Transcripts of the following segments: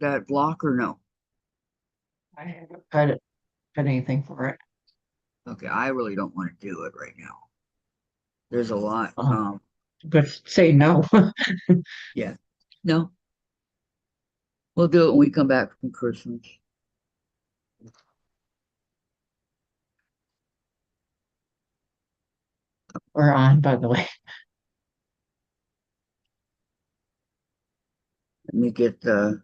that block or no? I haven't cut anything for it. Okay, I really don't want to do it right now. There's a lot. Oh, but say no. Yeah. No, we'll do it when we come back from Christmas. We're on, by the way. Let me get the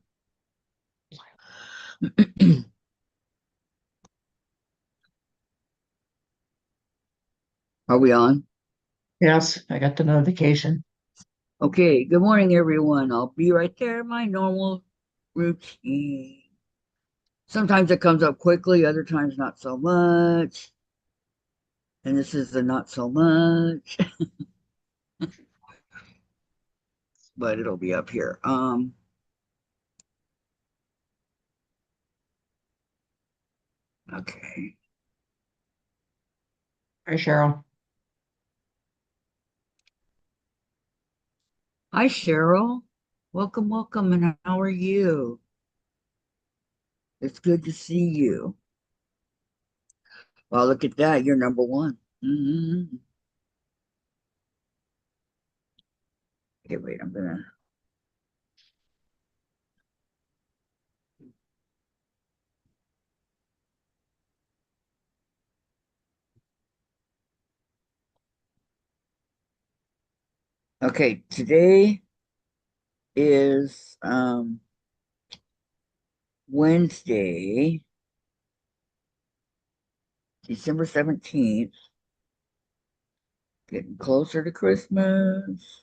are we on? Yes, I got the notification. Okay, good morning everyone. I'll be right there, my normal routine. Sometimes it comes up quickly, other times not so much. And this is the not so much, but it'll be up here. Okay. Hi, Cheryl. Hi Cheryl. Welcome, welcome, and how are you? It's good to see you. Well, look at that. You're number one. Okay, wait, I'm gonna. Okay, today is Wednesday, December 17th, getting closer to Christmas,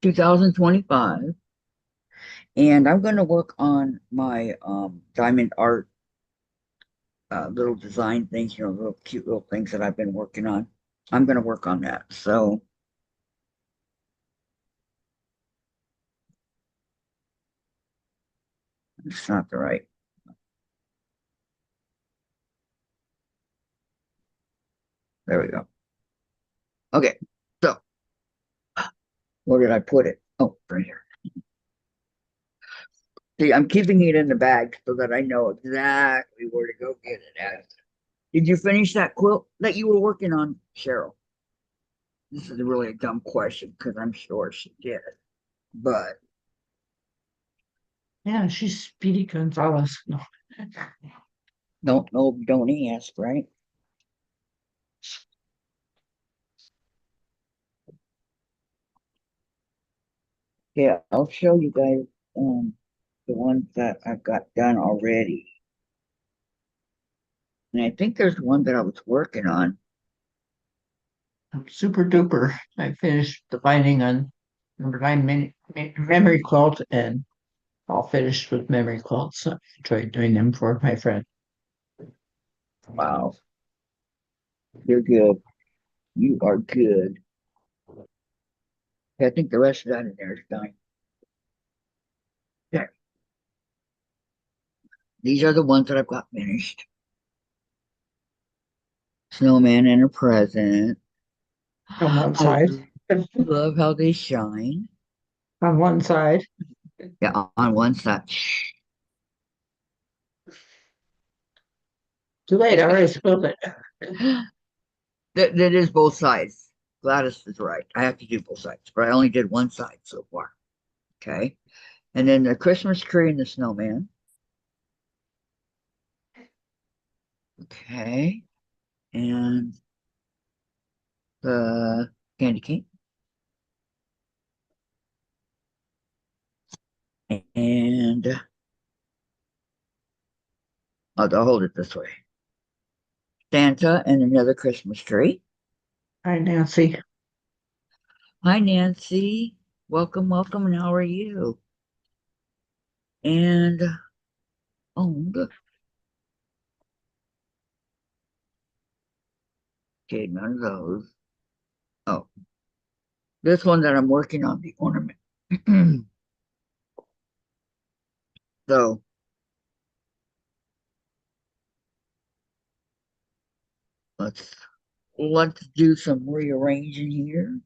2025. And I'm going to work on my diamond art little design things, little cute little things that I've been working on. I'm going to work on that. So it's not the right. There we go. Okay. So where did I put it? Oh, right here. See, I'm keeping it in the bag so that I know exactly where to go get it at. Did you finish that quilt that you were working on, Cheryl? This is really a dumb question because I'm sure she did. But Yeah, she's Speedy Gonzalez. No. don't know, don't ask, right? Yeah, I'll show you guys the ones that I've got done already. And I think there's one that I was working on. I'm super duper. I finished the binding on number nine memory quilt and all finished with memory quilts. So I enjoyed doing them for my friend. Wow, you're good. You are good. Yeah, I think the rest of that in there is done. Yeah, these are the ones that I've got finished. Snowman and a present. On one I side. love how they shine. On one side. Yeah, on one side. Too late, I already spilled it. That is both sides. Gladys is right. I have to do both sides, but I only did one side so far. Okay. And then the Christmas tree and the snowman. Okay. And the candy cane. And I'll hold it this way. Santa and another Christmas tree. Hi, Nancy. Hi, Nancy. Welcome, welcome. And how are you? And oh, look. Okay, none of those. Oh, this one that I'm working on the ornament. So let's let's do some rearranging here.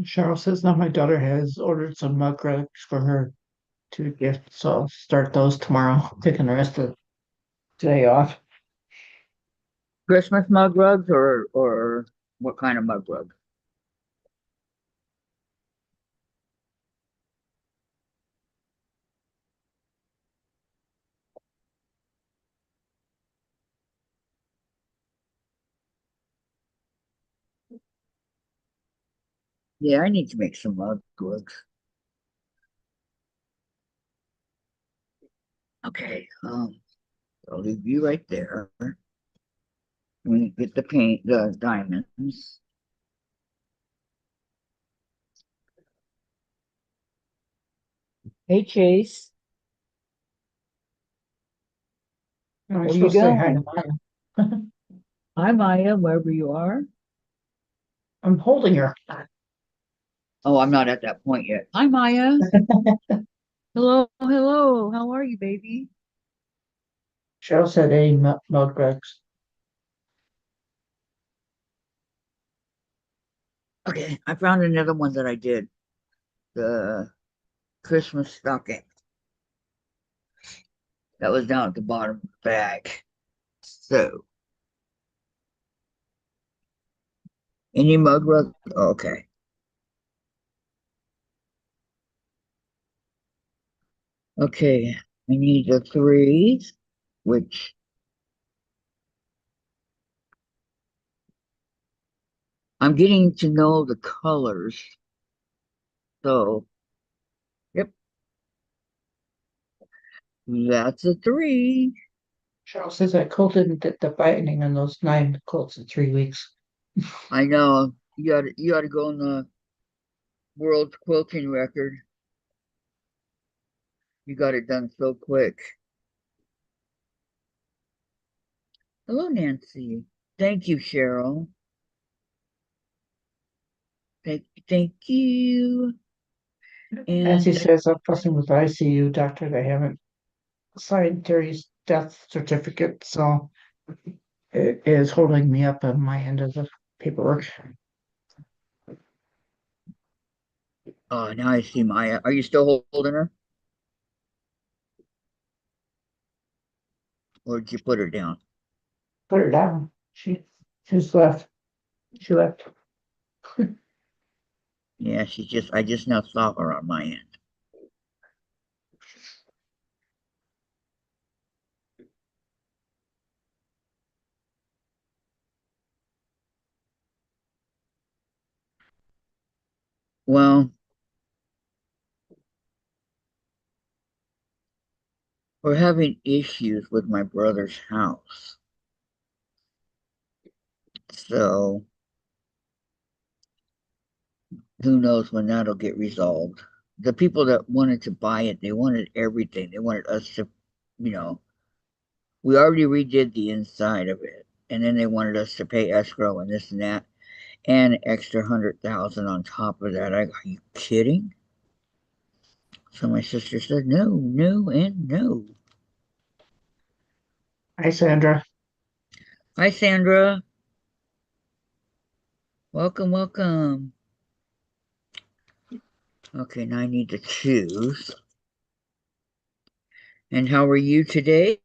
Cheryl says now my daughter has ordered some mug rugs for her to gift, so I'll start those tomorrow, taking the rest of today off. Christmas mug rugs or what kind of mug rug? Yeah, I need to make some mug rugs. Okay, I'll leave you right there. We get the paint, the diamonds. Hey Chase, I'm where you supposed to say hi going? to Maya. Hi Maya, wherever you are. I'm holding her. Oh, I'm not at that point yet. Hi Maya. Hello, hello. How are you, baby? Cheryl said mug rugs. Okay, I found another one that I did. The Christmas stocking. That was down at the bottom of the bag. So, any mug rug? Okay. Okay. I need the three, which I'm getting to know the colors. So, yep, that's a three. Cheryl says I quilted the binding on those 9 quilts in 3 weeks. I know you gotta go on the world quilting record. You got it done so quick. Hello, Nancy. Thank you, Cheryl. Thank you. Nancy And says I'm fussing with the ICU doctor. They haven't signed Terry's death certificate, so it is holding me up on my end of the paperwork. now I see Maya. Are you still holding her, or did you put her down? Put her down. She's left. She left. Yeah, I just now saw her on my end. Well, we're having issues with my brother's house. So who knows when that'll get resolved. The people that wanted to buy it, they wanted everything. They wanted us to, you know, we already redid the inside of it. And then they wanted us to pay escrow and this and that, and an extra 100,000 on top of that. Are you kidding? So my sister said, no, no, and no. Hi, Sandra. Hi, Sandra. Welcome, welcome. Okay, now I need to choose. And how are you today?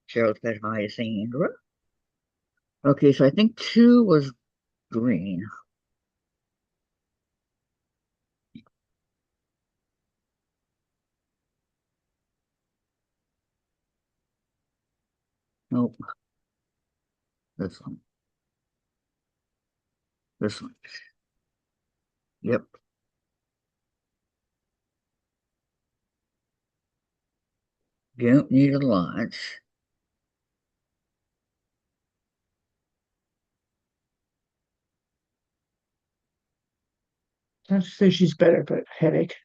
Cheryl said hi to Sandra. Okay, so I think two was green. Nope, this one. This one. Yep. You don't need a lot. I'd say she's better, but headache.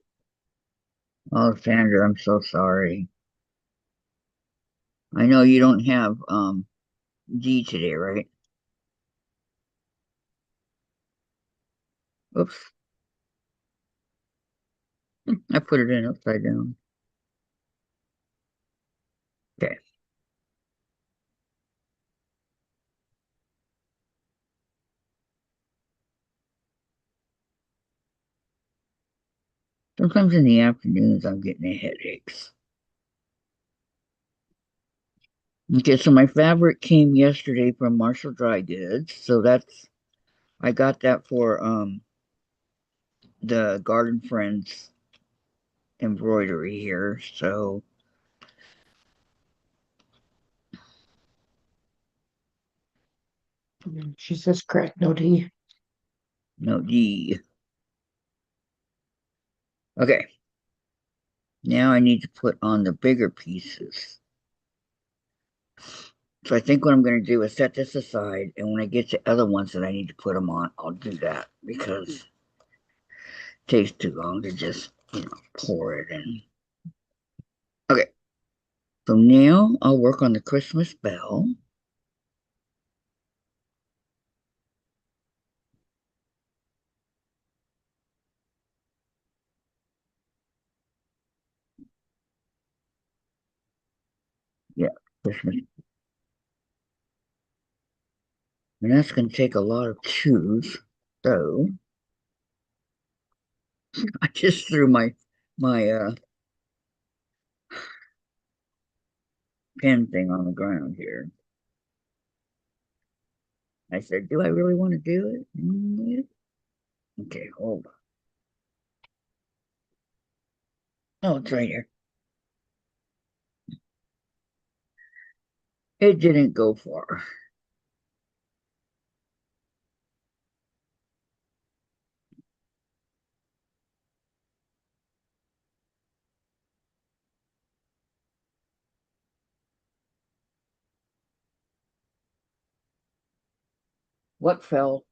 Oh, Sandra, I'm so sorry. I know you don't have D today, right? Oops, I put it in upside down. Okay. Sometimes in the afternoons I'm getting headaches. Okay, so my fabric came yesterday from Marshall Dry Goods. So that's I got that for the Garden Friends embroidery here. So She says correct, no D. no D. Okay, now I need to put on the bigger pieces. So I think what I'm going to do is set this aside, and when I get to other ones that I need to put them on, I'll do that because it takes too long to just, pour it in. Okay, so now I'll work on the Christmas bell. Yeah, Christmas. And that's going to take a lot of twos. So I just threw my pen thing on the ground here. I said, "Do I really want to do it?" Okay, hold on. Oh, it's right here. It didn't go far. What fell?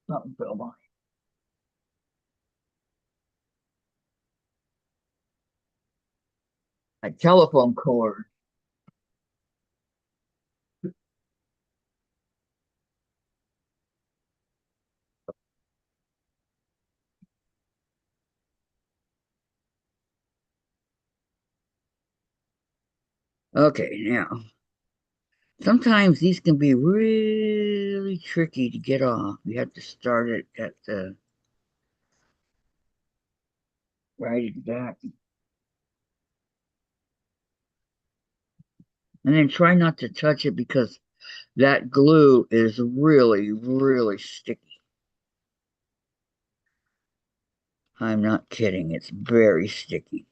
Something fell by. A telephone cord. Okay, now sometimes these can be really tricky to get off. You have to start it at the right exact, and then try not to touch it because that glue is really, really sticky. I'm not kidding. It's very sticky.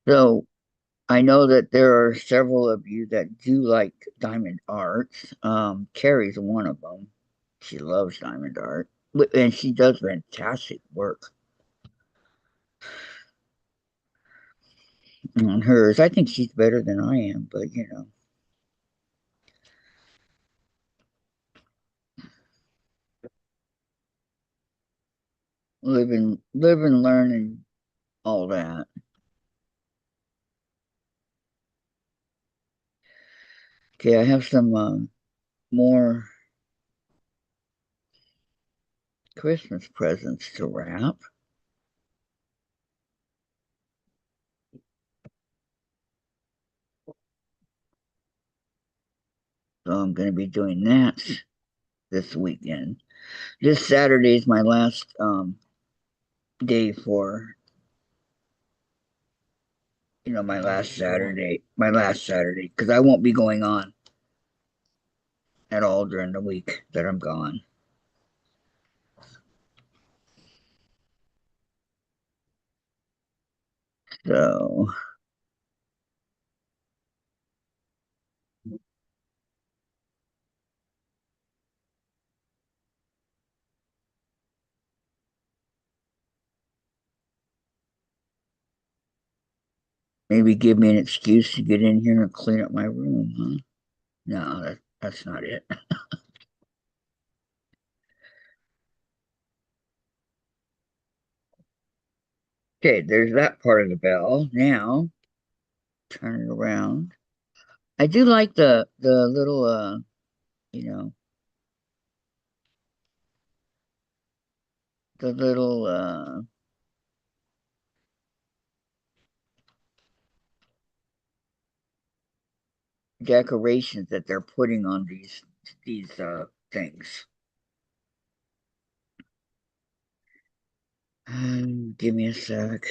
So I know that there are several of you that do like diamond arts. Carrie's one of them. She loves diamond art, and she does fantastic work on hers. I think she's better than I am, but live and learn and all that. Okay, I have some more Christmas presents to wrap, so I'm going to be doing that this weekend. This Saturday is my last day for my last Saturday, because I won't be going on at all during the week that I'm gone. So Maybe give me an excuse to get in here and clean up my room, huh? No, that's not it. Okay, there's that part of the bell. Now, turn it around. I do like the little you know, the little decorations that they're putting on these things. Give me a sec.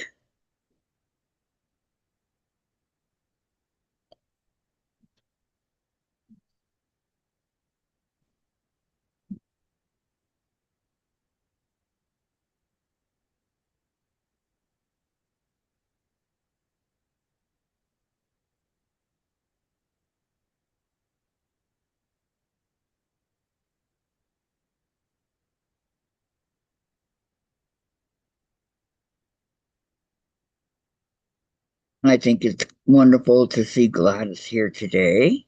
I think it's wonderful to see Gladys here today.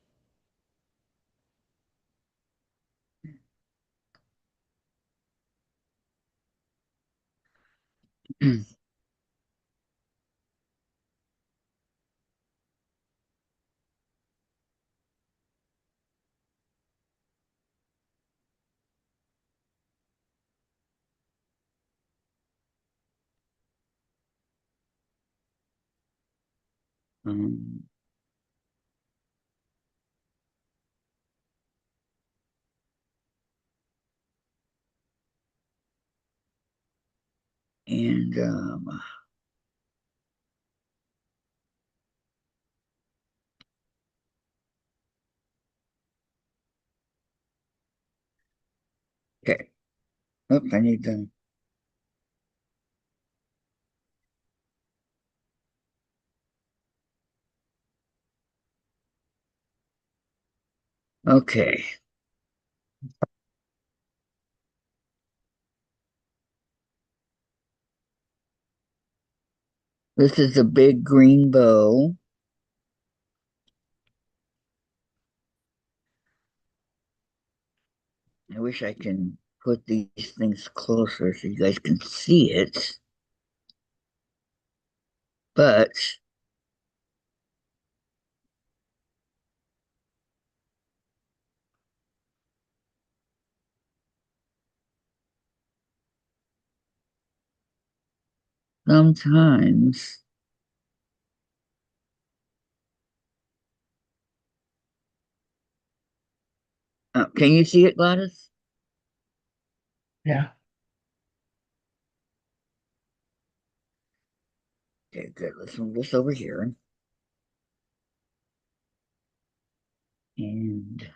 Um, and okay. Oops, I need to. Okay. This is a big green bow. I wish I can put these things closer so you guys can see it. But sometimes, can you see it, Gladys? Yeah. Okay, good. Let's move this over here and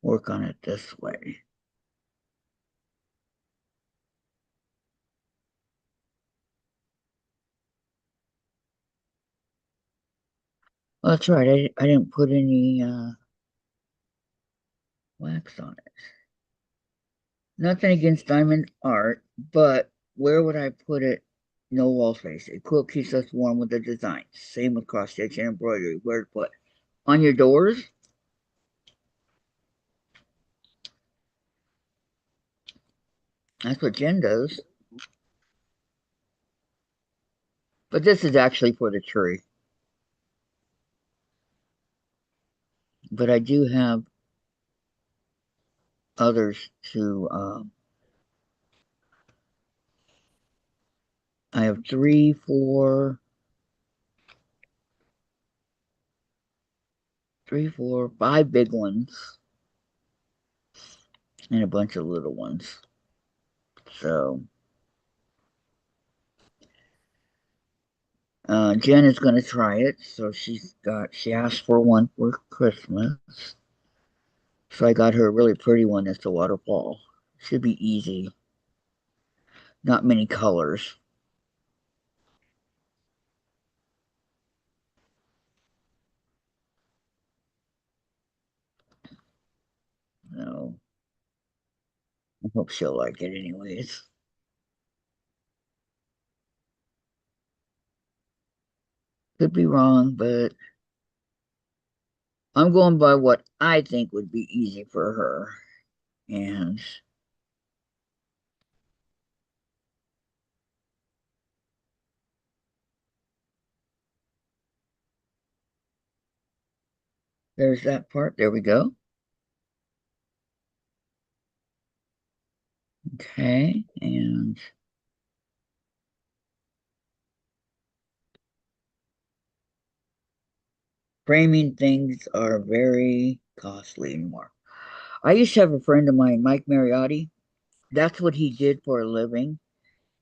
work on it this way. Oh, that's right. I didn't put any wax on it. Nothing against diamond art, but where would I put it? No wall space. A quilt keeps us warm with the design. Same with cross stitch and embroidery. Where to put? On your doors? That's what Jen does. But this is actually for the tree. But I do have others to. I have three, four, three, four, five big ones, and a bunch of little ones. So Jen is going to try it. So she asked for one for Christmas. So I got her a really pretty one that's a waterfall. Should be easy. Not many colors. No. I hope she'll like it anyways. Could be wrong, but I'm going by what I think would be easy for her. And there's that part. There we go. Okay. And framing things are very costly anymore. I used to have a friend of mine, Mike Mariotti. That's what he did for a living.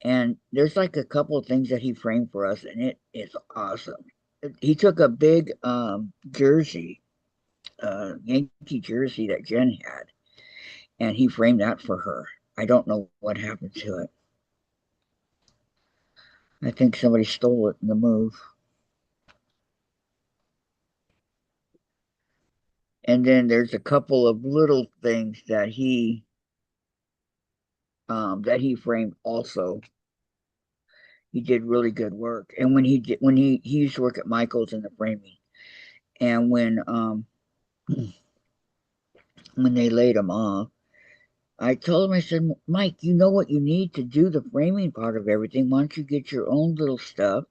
And there's like a couple of things that he framed for us, and it is awesome. He took a big jersey, Yankee jersey that Jen had, and he framed that for her. I don't know what happened to it. I think somebody stole it in the move. And then there's a couple of little things that he framed also. He did really good work. And when he used to work at Michael's in the framing, and when they laid him off, I told him, I said, Mike, you know what you need to do the framing part of everything. Why don't you get your own little stuff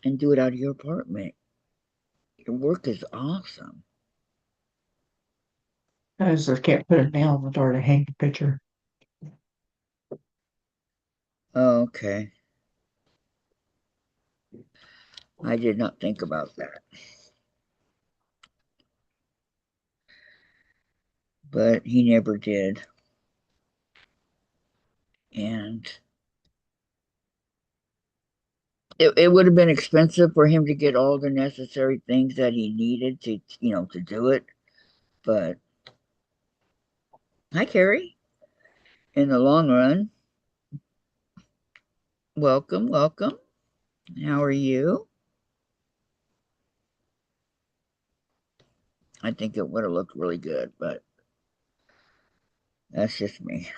and do it out of your apartment? Your work is awesome. I just can't put a nail in the door to hang the picture. Okay. I did not think about that. But he never did. And it would have been expensive for him to get all the necessary things that he needed to do it. But hi, Carrie. In the long run, welcome, welcome. How are you? I think it would have looked really good, but that's just me.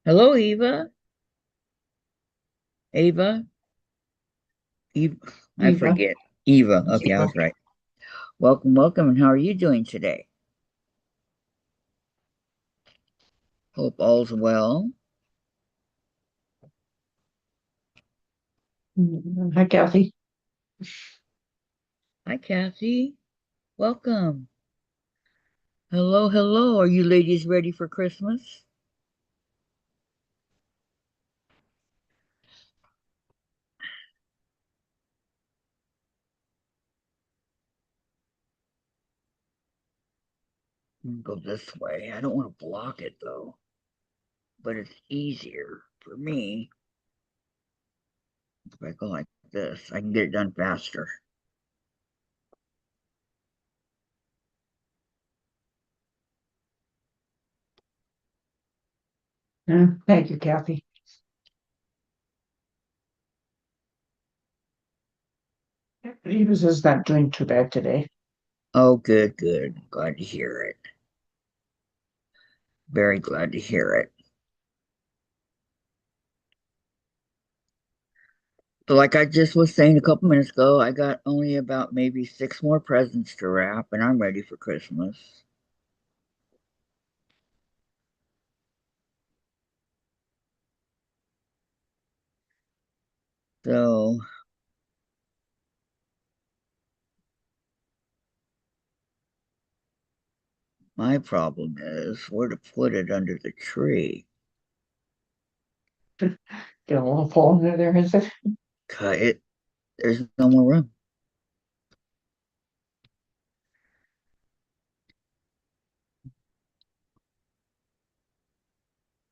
Hello, Eva. Ava. Eva. I Eva, forget. Eva. Okay, I Eva. was right. Welcome, welcome. And how are you doing today? Hope all's well. Hi, Kathy. Hi, Kathy. Welcome. Hello, hello. Are you ladies ready for Christmas? Go this way. I don't want to block it though, but it's easier for me if I go like this. I can get it done faster. Thank you, Kathy. Eva's is not doing too bad today. Oh, good, good. Glad to hear it. Very glad to hear it. So, like I just was saying a couple minutes ago, I got only about maybe 6 more presents to wrap, and I'm ready for Christmas. So, my problem is where to put it under the tree. Get a little hole under there, is it? Cut it. There's no more room.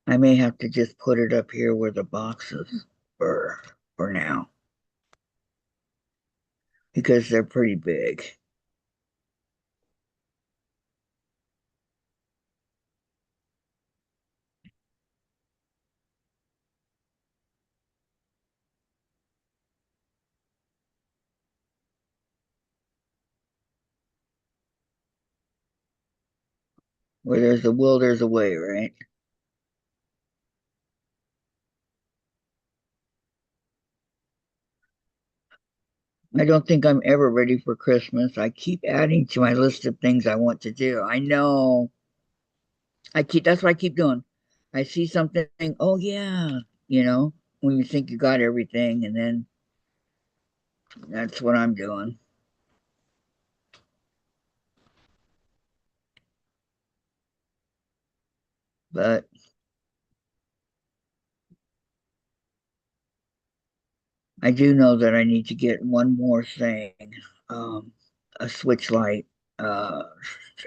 I may have to just put it up here where the boxes were for now. because they're pretty big. Where there's a will, there's a way, right? I don't think I'm ever ready for Christmas. I keep adding to my list of things I want to do. I know. That's what I keep doing. I see something, oh yeah, you know, when you think you got everything, and then that's what I'm doing. But I do know that I need to get one more thing, um, a switch light. I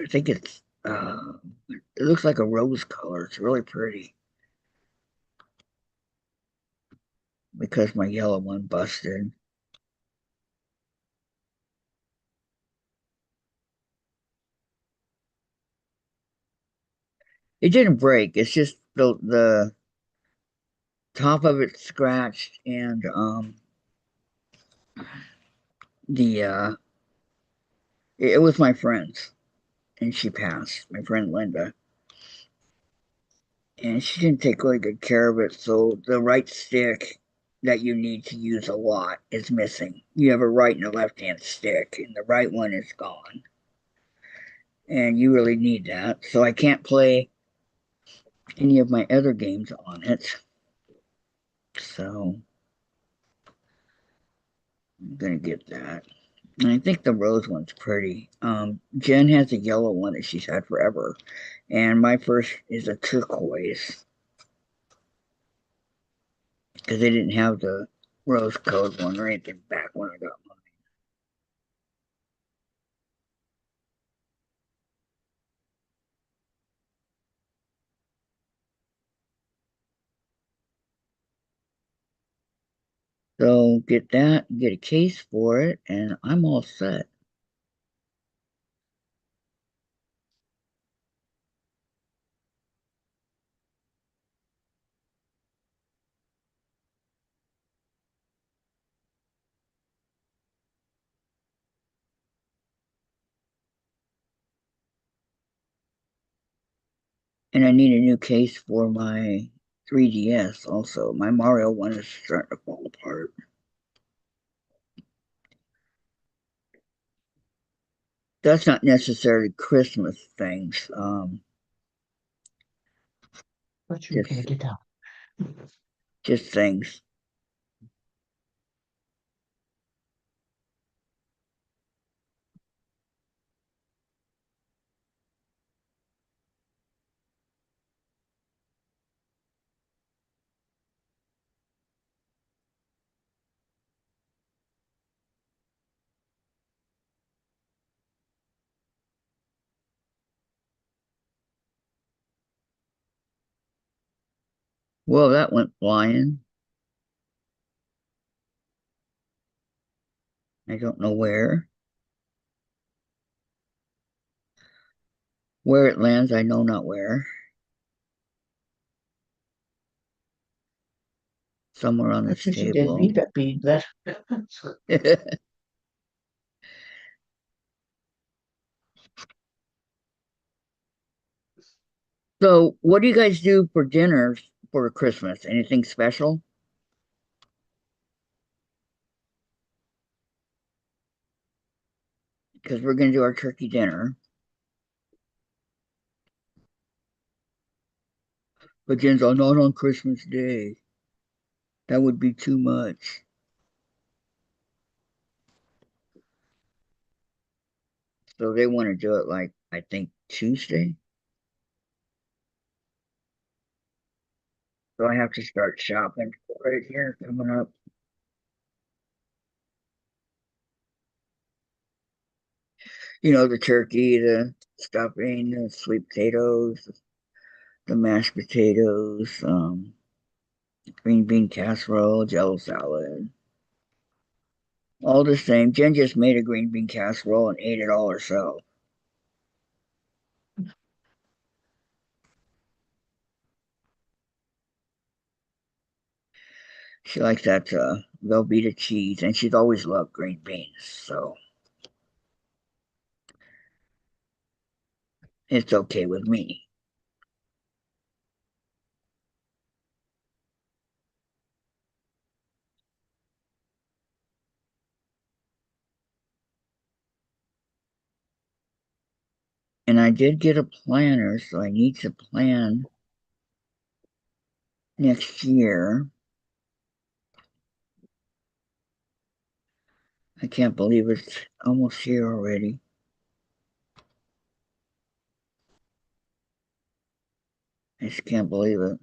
think it looks like a rose color. It's really pretty because my yellow one busted. It didn't break. It's just the top of it scratched, and the it was my friend's, and she passed. My friend Linda, and she didn't take really good care of it. So the right stick that you need to use a lot is missing. You have a right and a left hand stick, and the right one is gone. And you really need that. So I can't play any of my other games on it. So I'm gonna get that. And I think the rose one's pretty. Jen has a yellow one that she's had forever, and my first is a turquoise because they didn't have the rose colored one or anything back when I got mine. So get that, get a case for it, and I'm all set. And I need a new case for my 3DS also. My Mario one is starting to fall apart. That's not necessarily Christmas things. But you Just can't get down. just things. Well, that went flying. I don't know where. Where it lands, I know not where. Somewhere on That's this what you did table. me that bead that. So, what do you guys do for dinner for Christmas? Anything special? Because we're going to do our turkey dinner. But Jen's all, not on Christmas Day. That would be too much. So they want to do it like, I think, Tuesday. So I have to start shopping for it here coming up. You know, the turkey, the stuffing, the sweet potatoes, the mashed potatoes, green bean casserole, jello salad, All the same, Jen just made a green bean casserole and ate it all herself. She likes that Velveeta cheese, and she's always loved green beans, so it's okay with me. And I did get a planner, so I need to plan next year. I can't believe it's almost here already. I just can't believe it.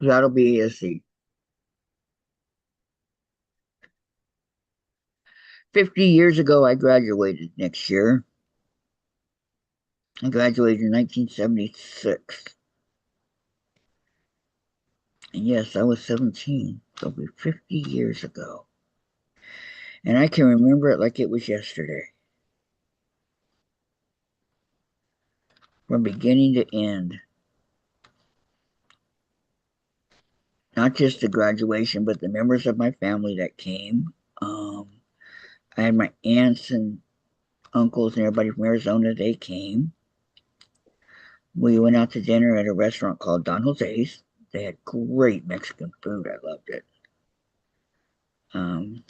That'll be, let's see, 50 years ago, I graduated next year. I graduated in 1976. And yes, I was 17. So it'll be 50 years ago. And I can remember it like it was yesterday, from beginning to end. Not just the graduation, but the members of my family that came. I had my aunts and uncles and everybody from Arizona. They came. We went out to dinner at a restaurant called Don Jose's. They had great Mexican food. I loved it. Um,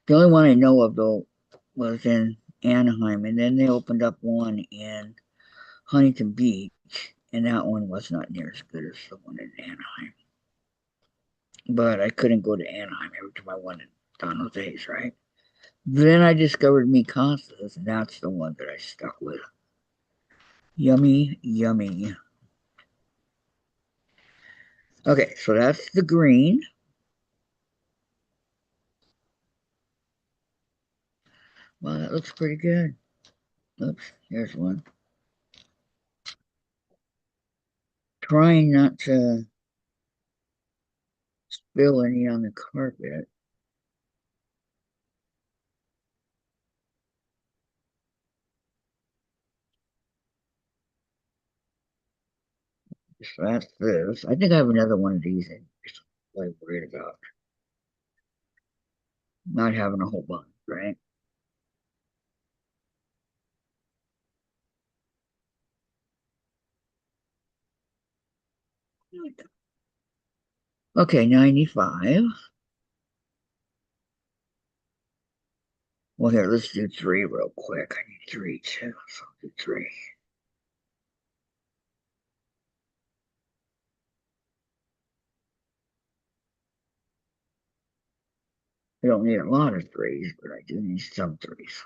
the only one I know of though was in Anaheim, and then they opened up one in Huntington Beach, and that one was not near as good as the one in Anaheim. But I couldn't go to Anaheim every time I wanted Don Jose's, right? Then I discovered Mi Casas, and that's the one that I stuck with. Yummy, yummy. Okay, so that's the green. Well, that looks pretty good. Oops, here's one. Trying not to spill any on the carpet. So that's this. I think I have another one of these in. Just like worried about not having a whole bunch, right? Okay, 95. Well, here, let's do three real quick. I need three too, so I'll do three. I don't need a lot of threes, but I do need some threes.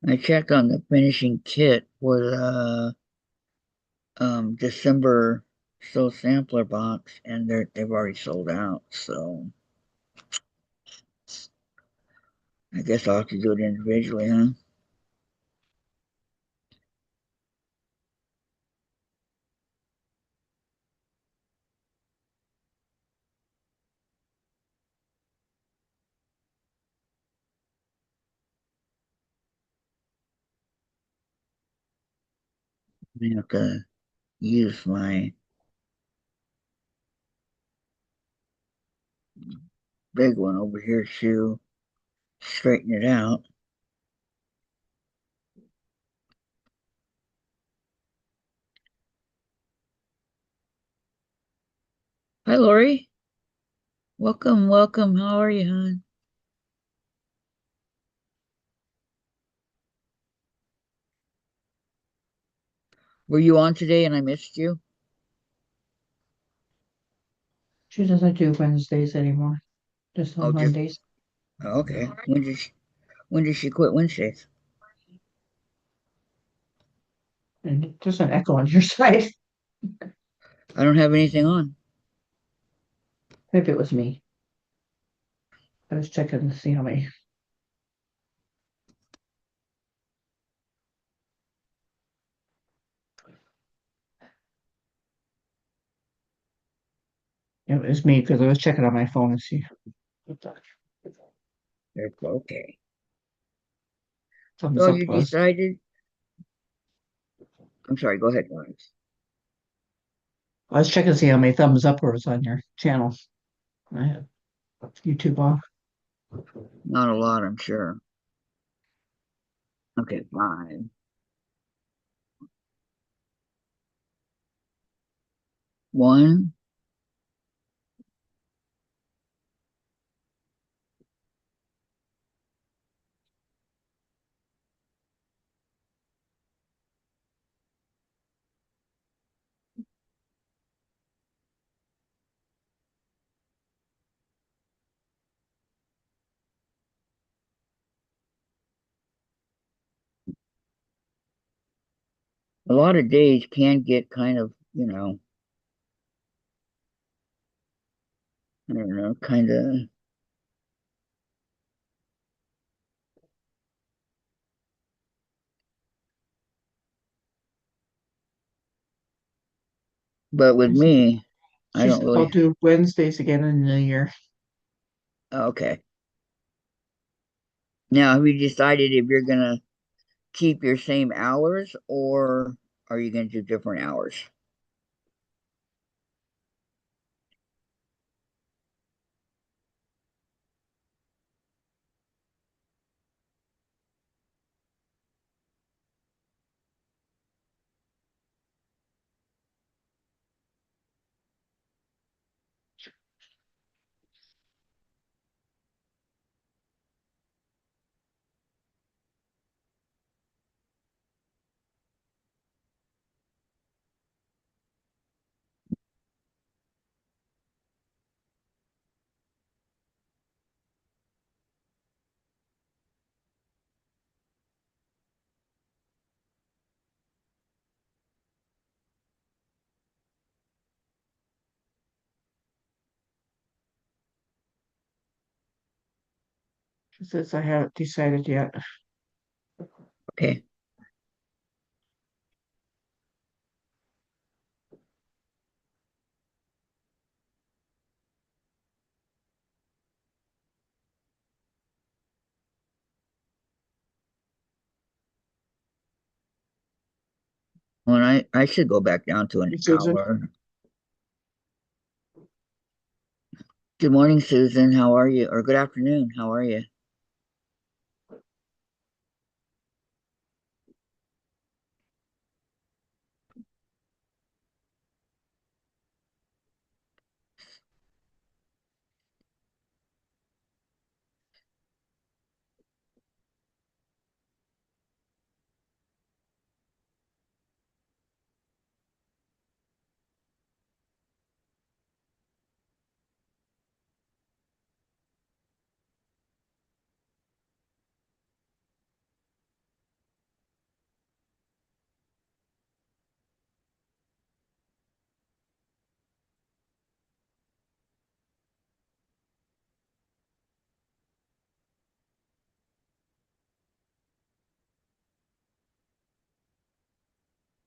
I checked on the finishing kit for the December Soul Sampler box, and they've already sold out. So I guess I'll have to do it individually, huh? I have to use my big one over here to straighten it out. Hi, Lori. Welcome, welcome. How are you, hon? Were you on today and I missed you? She doesn't do Wednesdays anymore, just on Oh, just Mondays. okay. When did she quit Wednesdays? And it doesn't echo on your side. I don't have anything on. Maybe it was me. I was checking to see how many. It was me because I was checking on my phone to see. Okay. Thumbs So up you was. decided. I'm sorry. Go ahead, Lawrence. I was checking to see how many thumbs up was on your channel. I have YouTube off. Not a lot, I'm sure. Okay, fine. One. A lot of days can get kind of, I don't know, kind of. But with me, I She don't said I'll really. do Wednesdays again in the year. Okay. Now, have you decided if you're gonna keep your same hours or are you gonna do different hours? She says I haven't decided yet. Okay. Well, I should go back down to an Hey, Susan. hour. Good morning, Susan. How are you? Or good afternoon. How are you?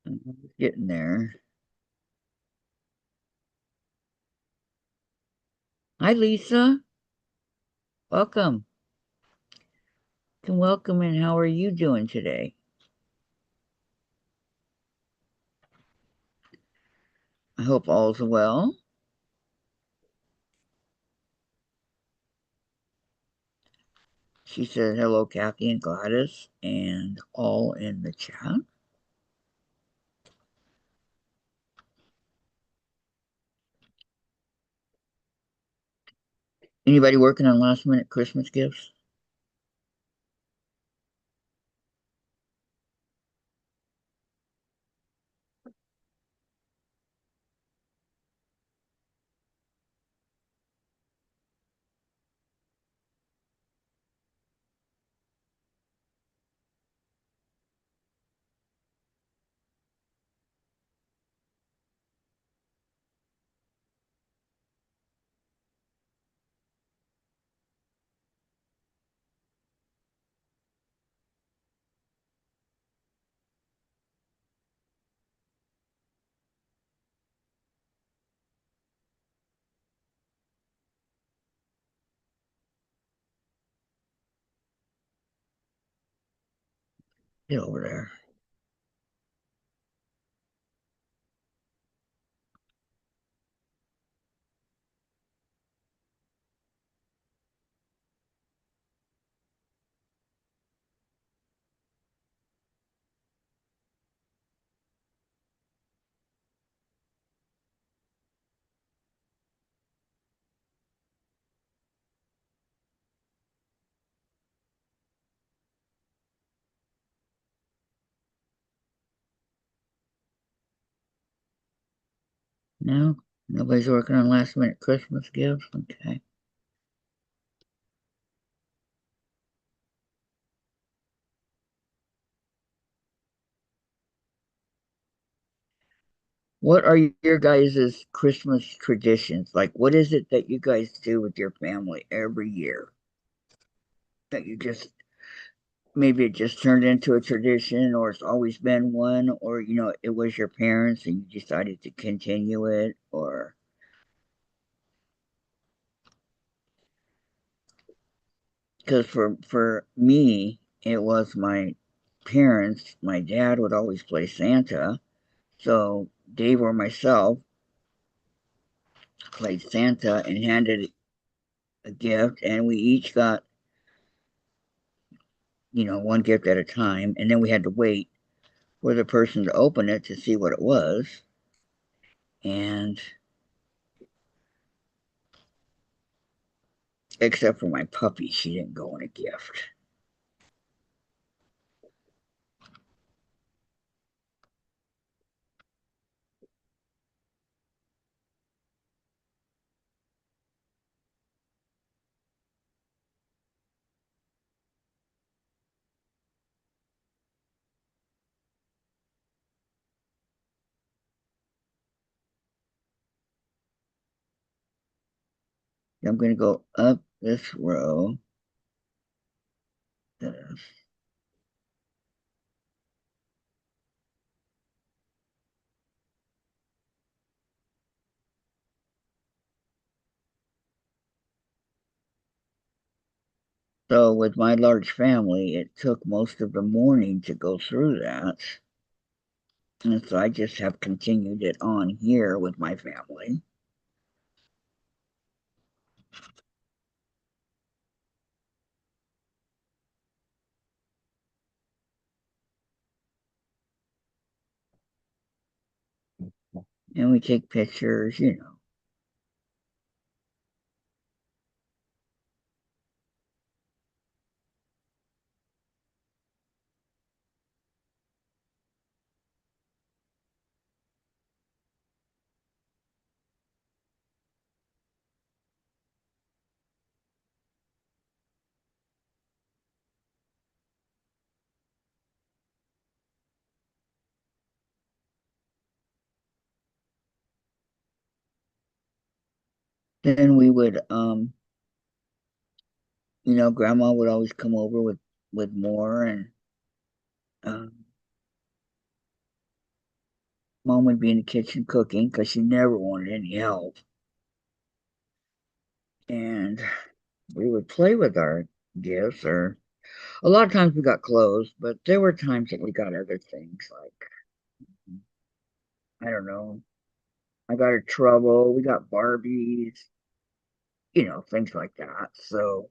I'm getting there. Hi, Lisa. Welcome. And welcome. And how are you doing today? I hope all's well. She said hello, Kathy and Gladys, and all in the chat. Anybody working on last minute Christmas gifts? Get over there. No, nobody's working on last minute Christmas gifts. Okay. What are your guys' Christmas traditions? Like, what is it that you guys do with your family every year? That you just maybe it just turned into a tradition, or it's always been one, or it was your parents and you decided to continue it, or because for me, it was my parents. My dad would always play Santa, so Dave or myself played Santa and handed a gift, and we each got one gift at a time, and then we had to wait for the person to open it to see what it was. And except for my puppy, she didn't go in a gift. I'm going to go up this row. So, with my large family, it took most of the morning to go through that. And so I just have continued it on here with my family. And we take pictures. Then we would, grandma would always come over with more, and um, mom would be in the kitchen cooking because she never wanted any help. And we would play with our gifts, or a lot of times we got clothes, but there were times that we got other things like, I don't know, I got her trouble, we got Barbies, things like that. So,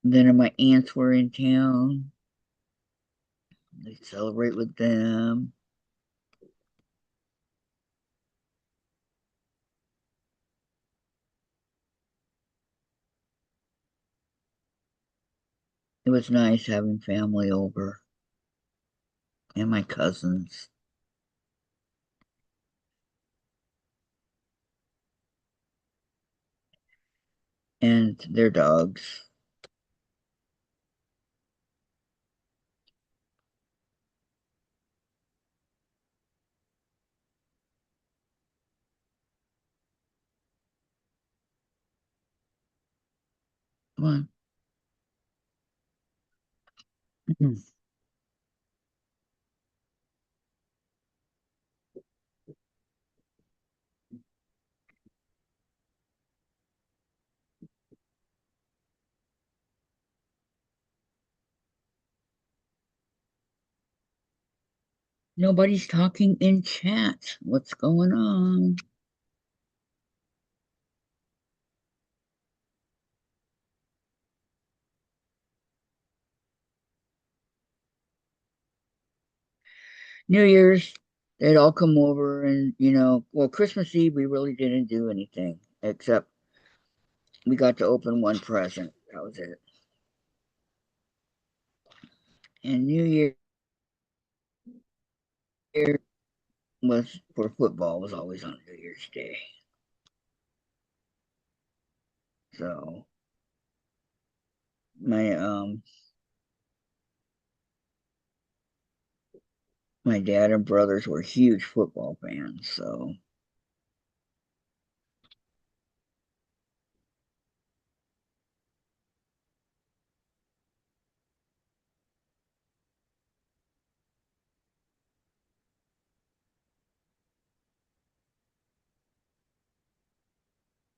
Then my aunts were in town. They celebrate with them. It was nice having family over and my cousins and their dogs. Come on. Nobody's talking in chat. What's going on? New Year's, they'd all come over and, well, Christmas Eve, we really didn't do anything except we got to open one present. That was it. And New Year was for football was always on New Year's Day. So my my dad and brothers were huge football fans. So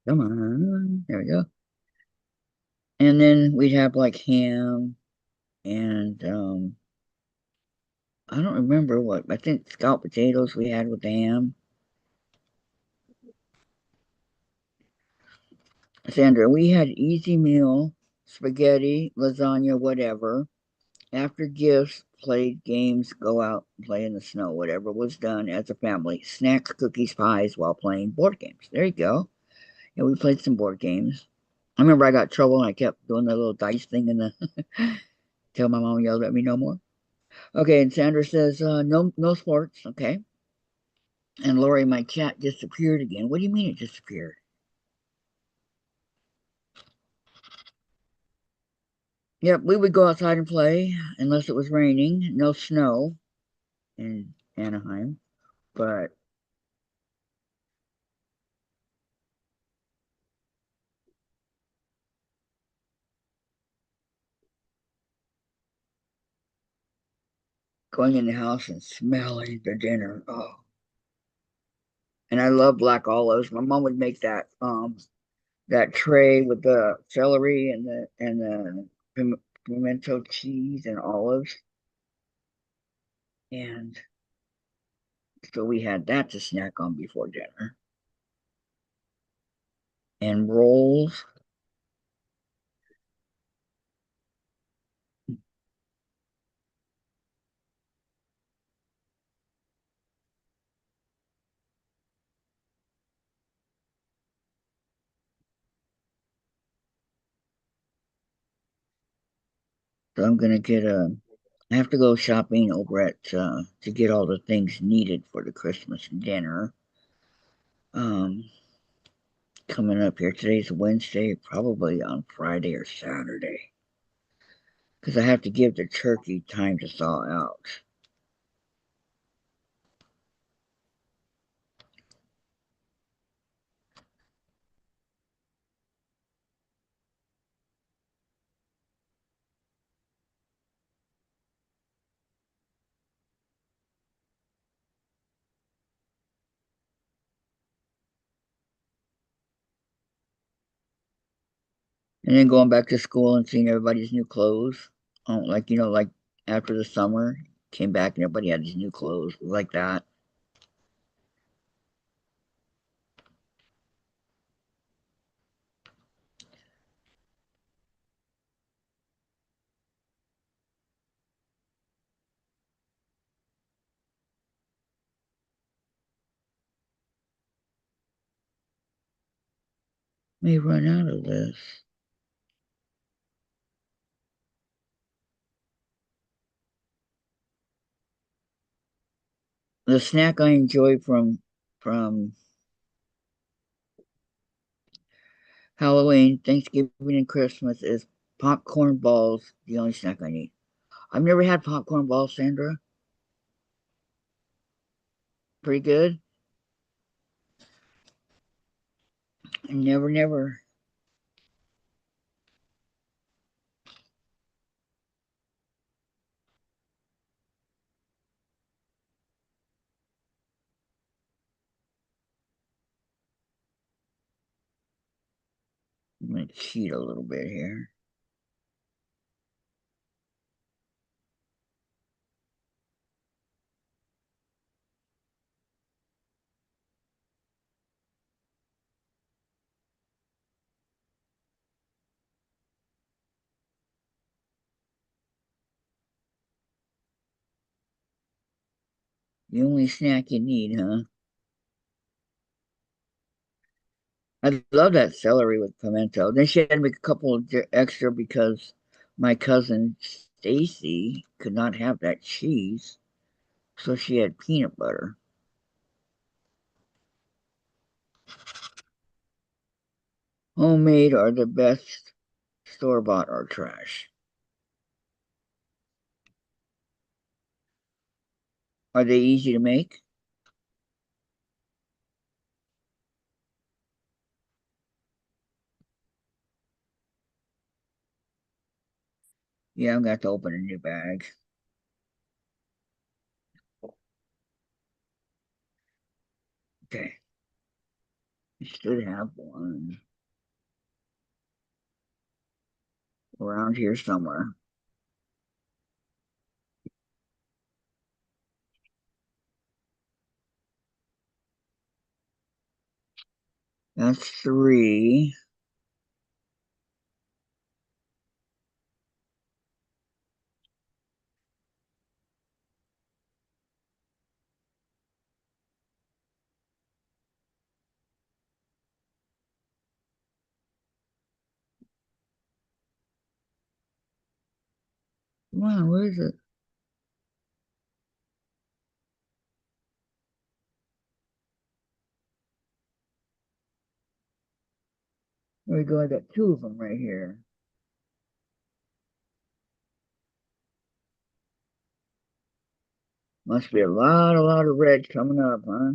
come on, there we go. And then we'd have like ham and I don't remember what I think scalloped potatoes we had with the ham. Sandra, we had easy meal, spaghetti, lasagna, whatever. After gifts, played games, go out, play in the snow, whatever was done as a family. Snacks, cookies, pies while playing board games. There you go. Yeah, we played some board games. I remember I got in trouble and I kept doing the little dice thing in the till my mom yelled at me no more. Okay, and Sandra says, no sports, okay. And Lori, my chat disappeared again. What do you mean it disappeared? Yep, we would go outside and play unless it was raining. No snow in Anaheim, but going in the house and smelling the dinner. Oh, and I love black olives. My mom would make that tray with the celery and the pimento cheese and olives, and so we had that to snack on before dinner. And rolls. So I'm gonna get a. I have to go shopping over at to get all the things needed for the Christmas dinner. Um, coming up here. Today's Wednesday, probably on Friday or Saturday, because I have to give the turkey time to thaw out. And then going back to school and seeing everybody's new clothes. Like like after the summer, came back and everybody had these new clothes like that. May run out of this. The snack I enjoy from Halloween, Thanksgiving, and Christmas is popcorn balls. The only snack I need. I've never had popcorn balls, Sandra. Pretty good. Never, never. I'm gonna cheat a little bit here. The only snack you need, huh? I love that celery with pimento. Then she had to make a couple of extra because my cousin Stacy could not have that cheese, so she had peanut butter. Homemade are the best. Store bought are trash. Are they easy to make? Yeah, I'm gonna have to open a new bag. Okay, I should have one around here somewhere. That's three. Wow, where is it? There we go. I got two of them right here. Must be a lot of red coming up, huh?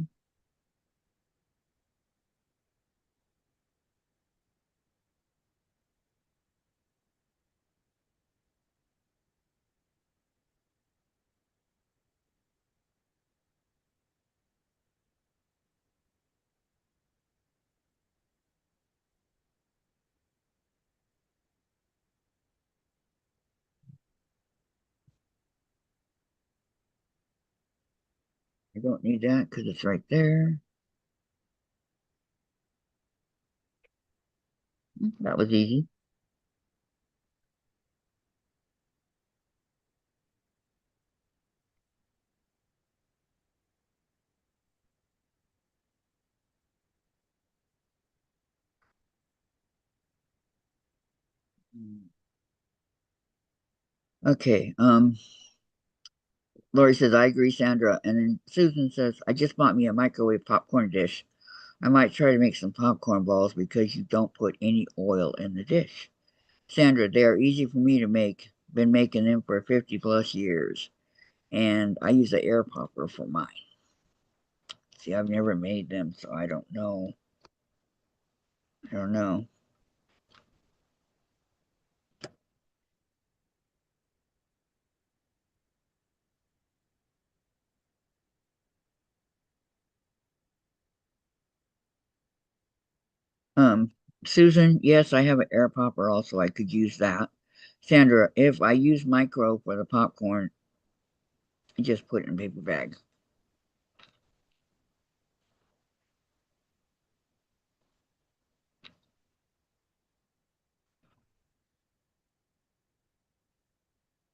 I don't need that because it's right there. That was easy. Okay. Lori says, I agree, Sandra. And then Susan says, I just bought me a microwave popcorn dish. I might try to make some popcorn balls because you don't put any oil in the dish. Sandra, they are easy for me to make. Been making them for 50 plus years. And I use an air popper for mine. See, I've never made them, so I don't know. I don't know. Um, Susan, yes, I have an air popper also. I could use that. Sandra, if I use micro for the popcorn, I just put it in a paper bag.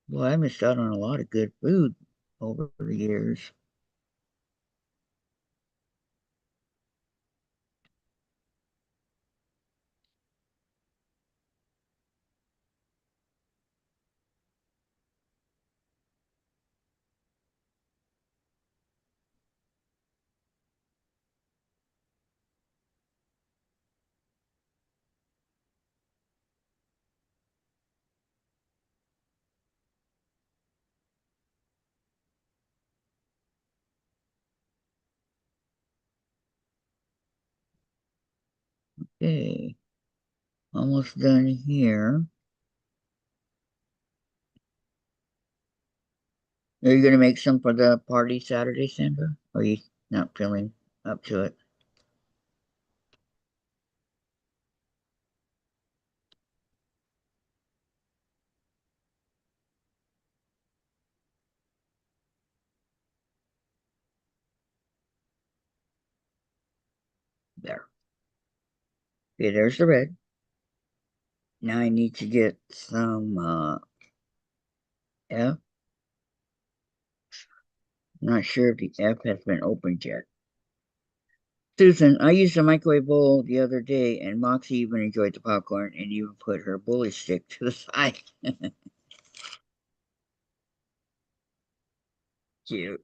Well, I missed out on a lot of good food over the years. Okay, almost done here. Are you gonna make some for the party Saturday, Sandra? Or are you not feeling up to it? There. Okay, there's the red. Now I need to get some F. Not sure if the F has been opened yet. Susan, I used a microwave bowl the other day, and Moxie even enjoyed the popcorn and even put her bully stick to the side. Cute.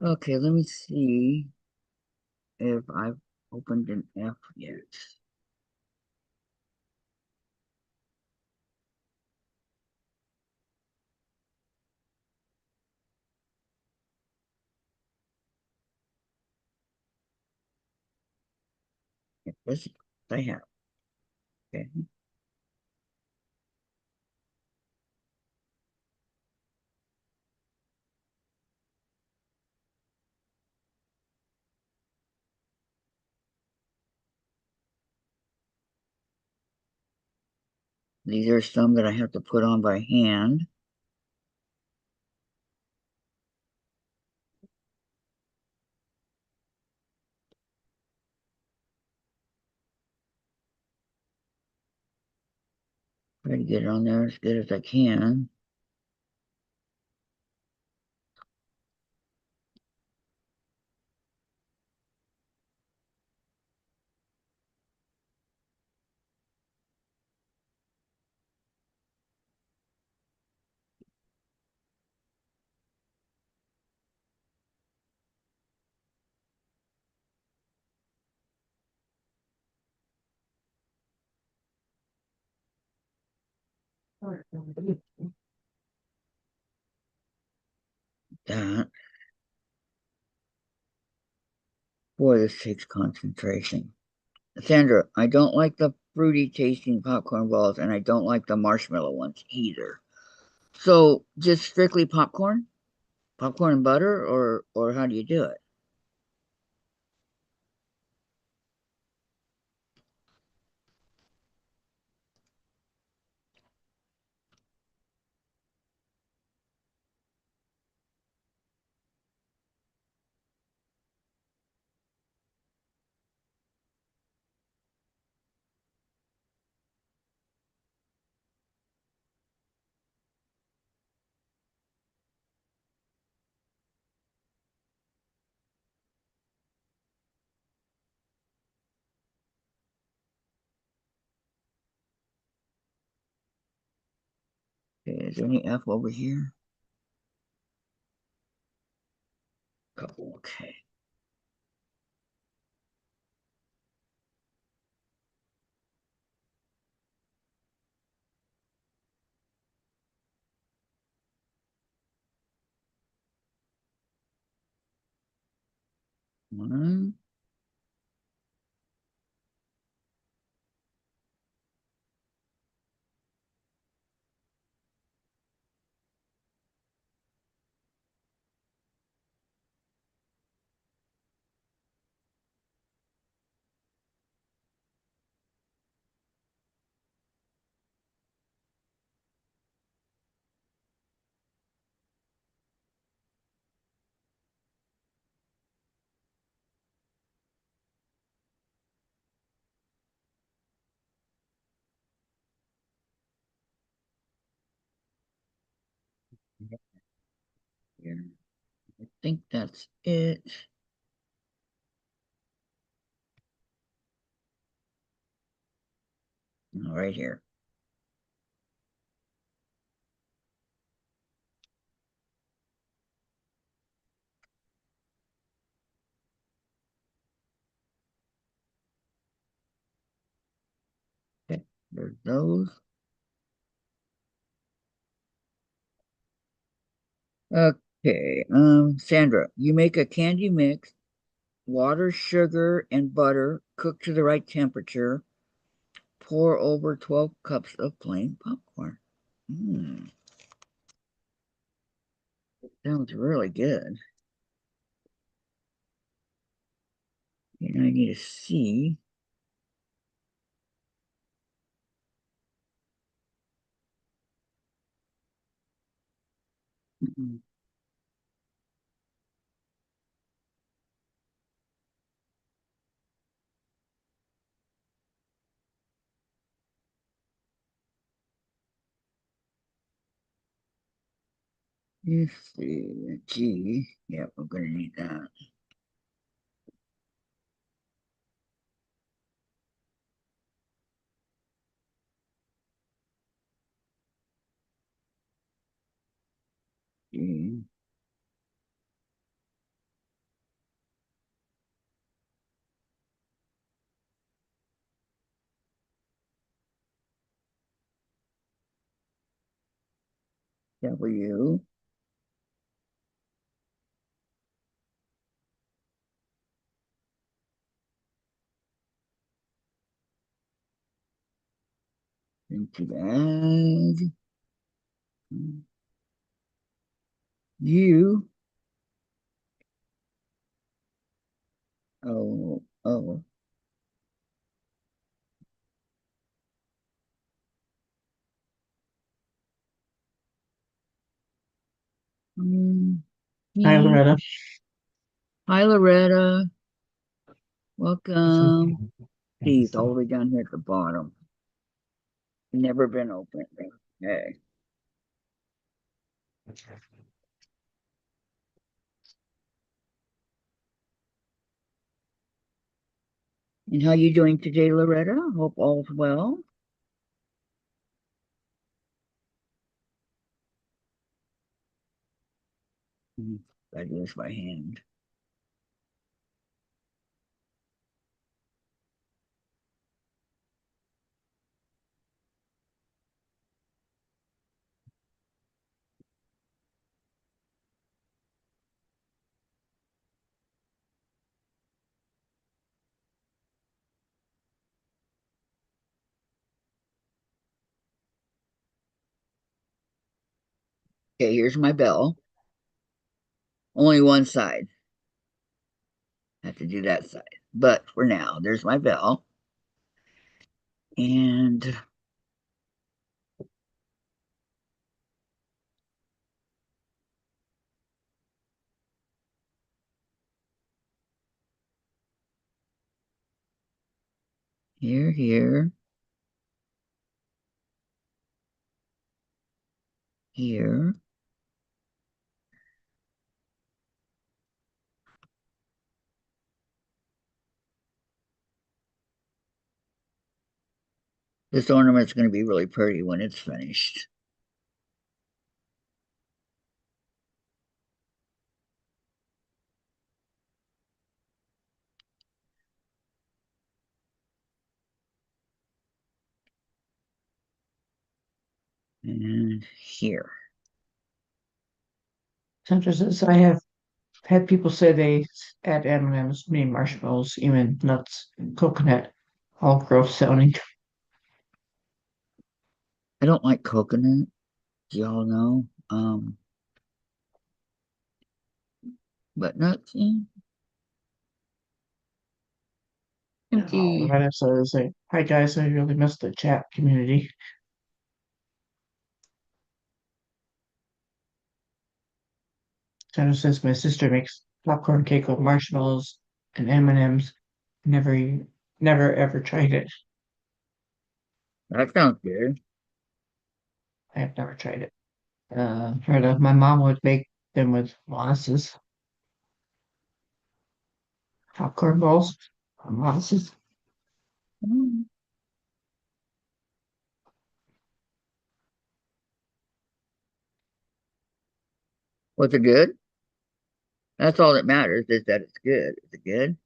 Okay, let me see if I've opened an F yet. Yes, I have. Okay. These are some that I have to put on by hand. Try to get it on there as good as I can. That. Boy, this takes concentration. Sandra, I don't like the fruity tasting popcorn balls, and I don't like the marshmallow ones either. So just strictly popcorn? Popcorn and butter, or how do you do it? Okay, is there any F over here? Couple, okay. One. Here. I think that's it. Right here. Okay, there's those. Okay, Sandra, you make a candy mix water, sugar, and butter cooked to the right temperature. Pour over 12 cups of plain popcorn. Mm, sounds really good. And I need to see. Mm, let's see. G. Yeah, we're going to need that. G. W. Into bag. U. O. O. Mm, Hi, E. Loretta. Hi, Loretta. Welcome. Please, all the way down here at the bottom. Never been opened. Okay. And how you doing today, Loretta? Hope all's well. I use my hand. Okay, here's my bell. Only one side. I have to do that side. But for now, there's my bell. And here, here. This ornament's going to be really pretty when it's finished. And here. Sandra says I have had people say they add M&Ms, mini marshmallows, even nuts, coconut, all gross sounding. I don't like coconut, y'all know. But nuts, empty. Loretta says, hi guys, I really missed the chat community. Sandra says my sister makes popcorn cake with marshmallows and M&Ms. Never, never ever tried it. That sounds good. I have never tried it. My mom would make them with molasses, popcorn balls, molasses. Mm. Was it good? That's all that matters is that it's good. Is it good?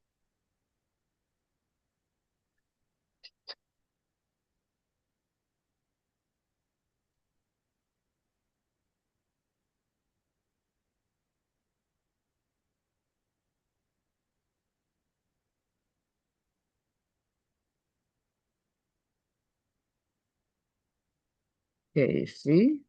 Okay, see?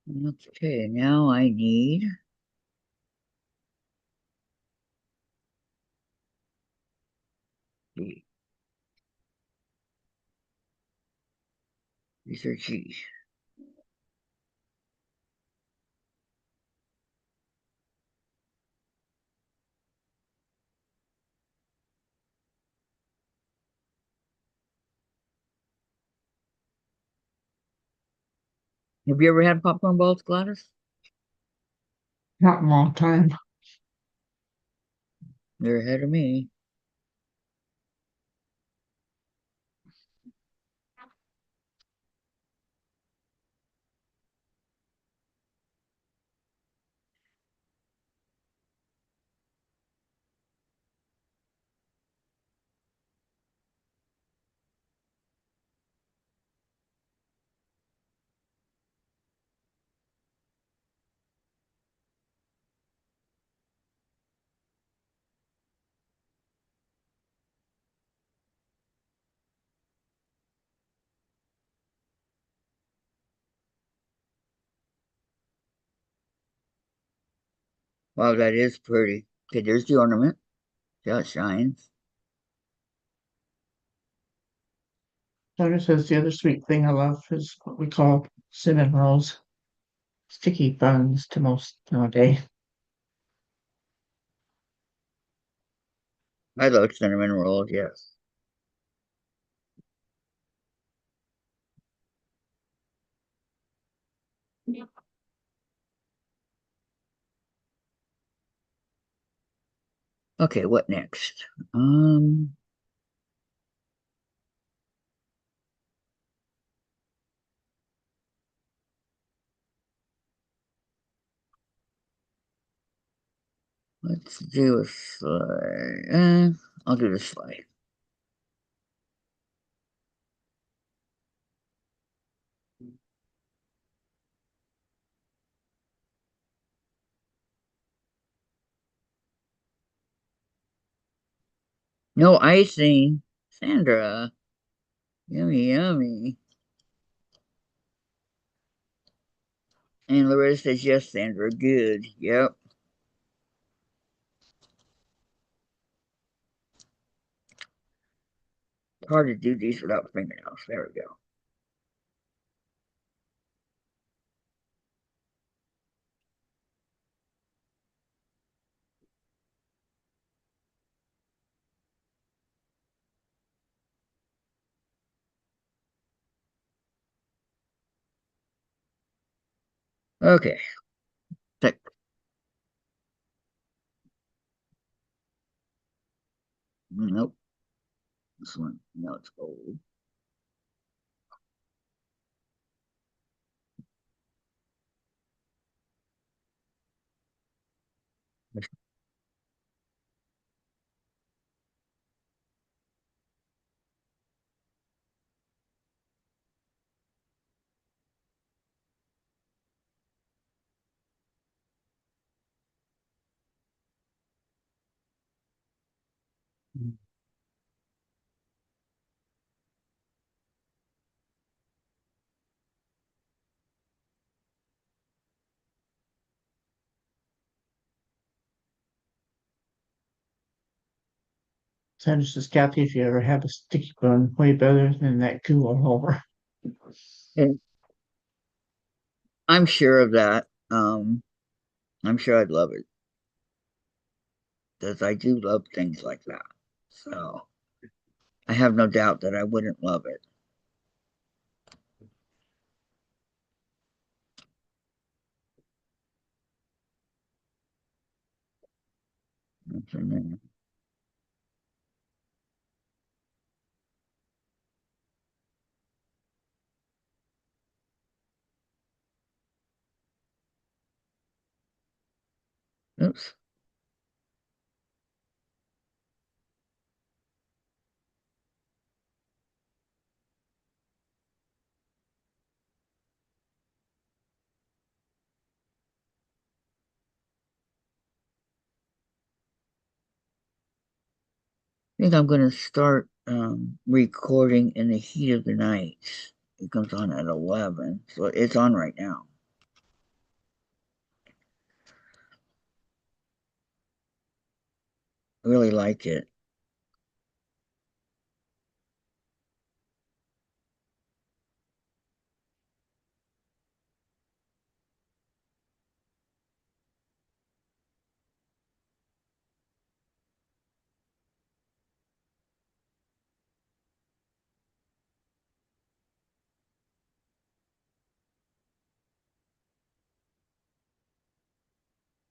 Okay, now I need the these are G. Have you ever had popcorn balls, Gladys? Not in a long time. You're ahead of me. Wow, that is pretty. Okay, there's the ornament. See how it shines. Soda says the other sweet thing I love is what we call cinnamon rolls. Sticky buns to most nowadays. I love cinnamon rolls, yes. Okay, what next? Um, let's do a sleigh. I'll do the sleigh. No icing. Sandra. Yummy, yummy. And Loretta says, yes, Sandra. Good. Yep. Hard to do these without fingernails. There we go. Okay. Check. Nope. This one. No, it's gold. Sandra says, Kathy, if you ever have a sticky bun, way better than that goo all over. And I'm sure of that. I'm sure I'd love it because I do love things like that. So I have no doubt that I wouldn't love it. Oops. think I'm gonna start recording in the heat of the night. It comes on at 11, so it's on right now. I really like it.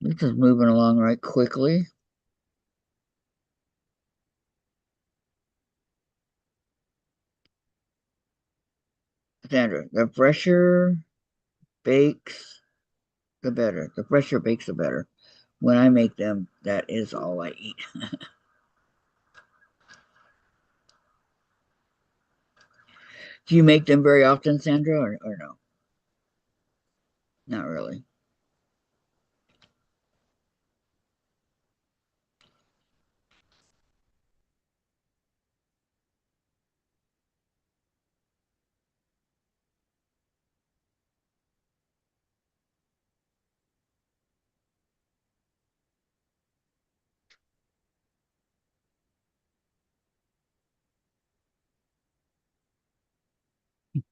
This is moving along right quickly. Sandra, the fresher bakes, the better. The fresher bakes, the better. When I make them, that is all I eat. Do you make them very often, Sandra, or no? Not really.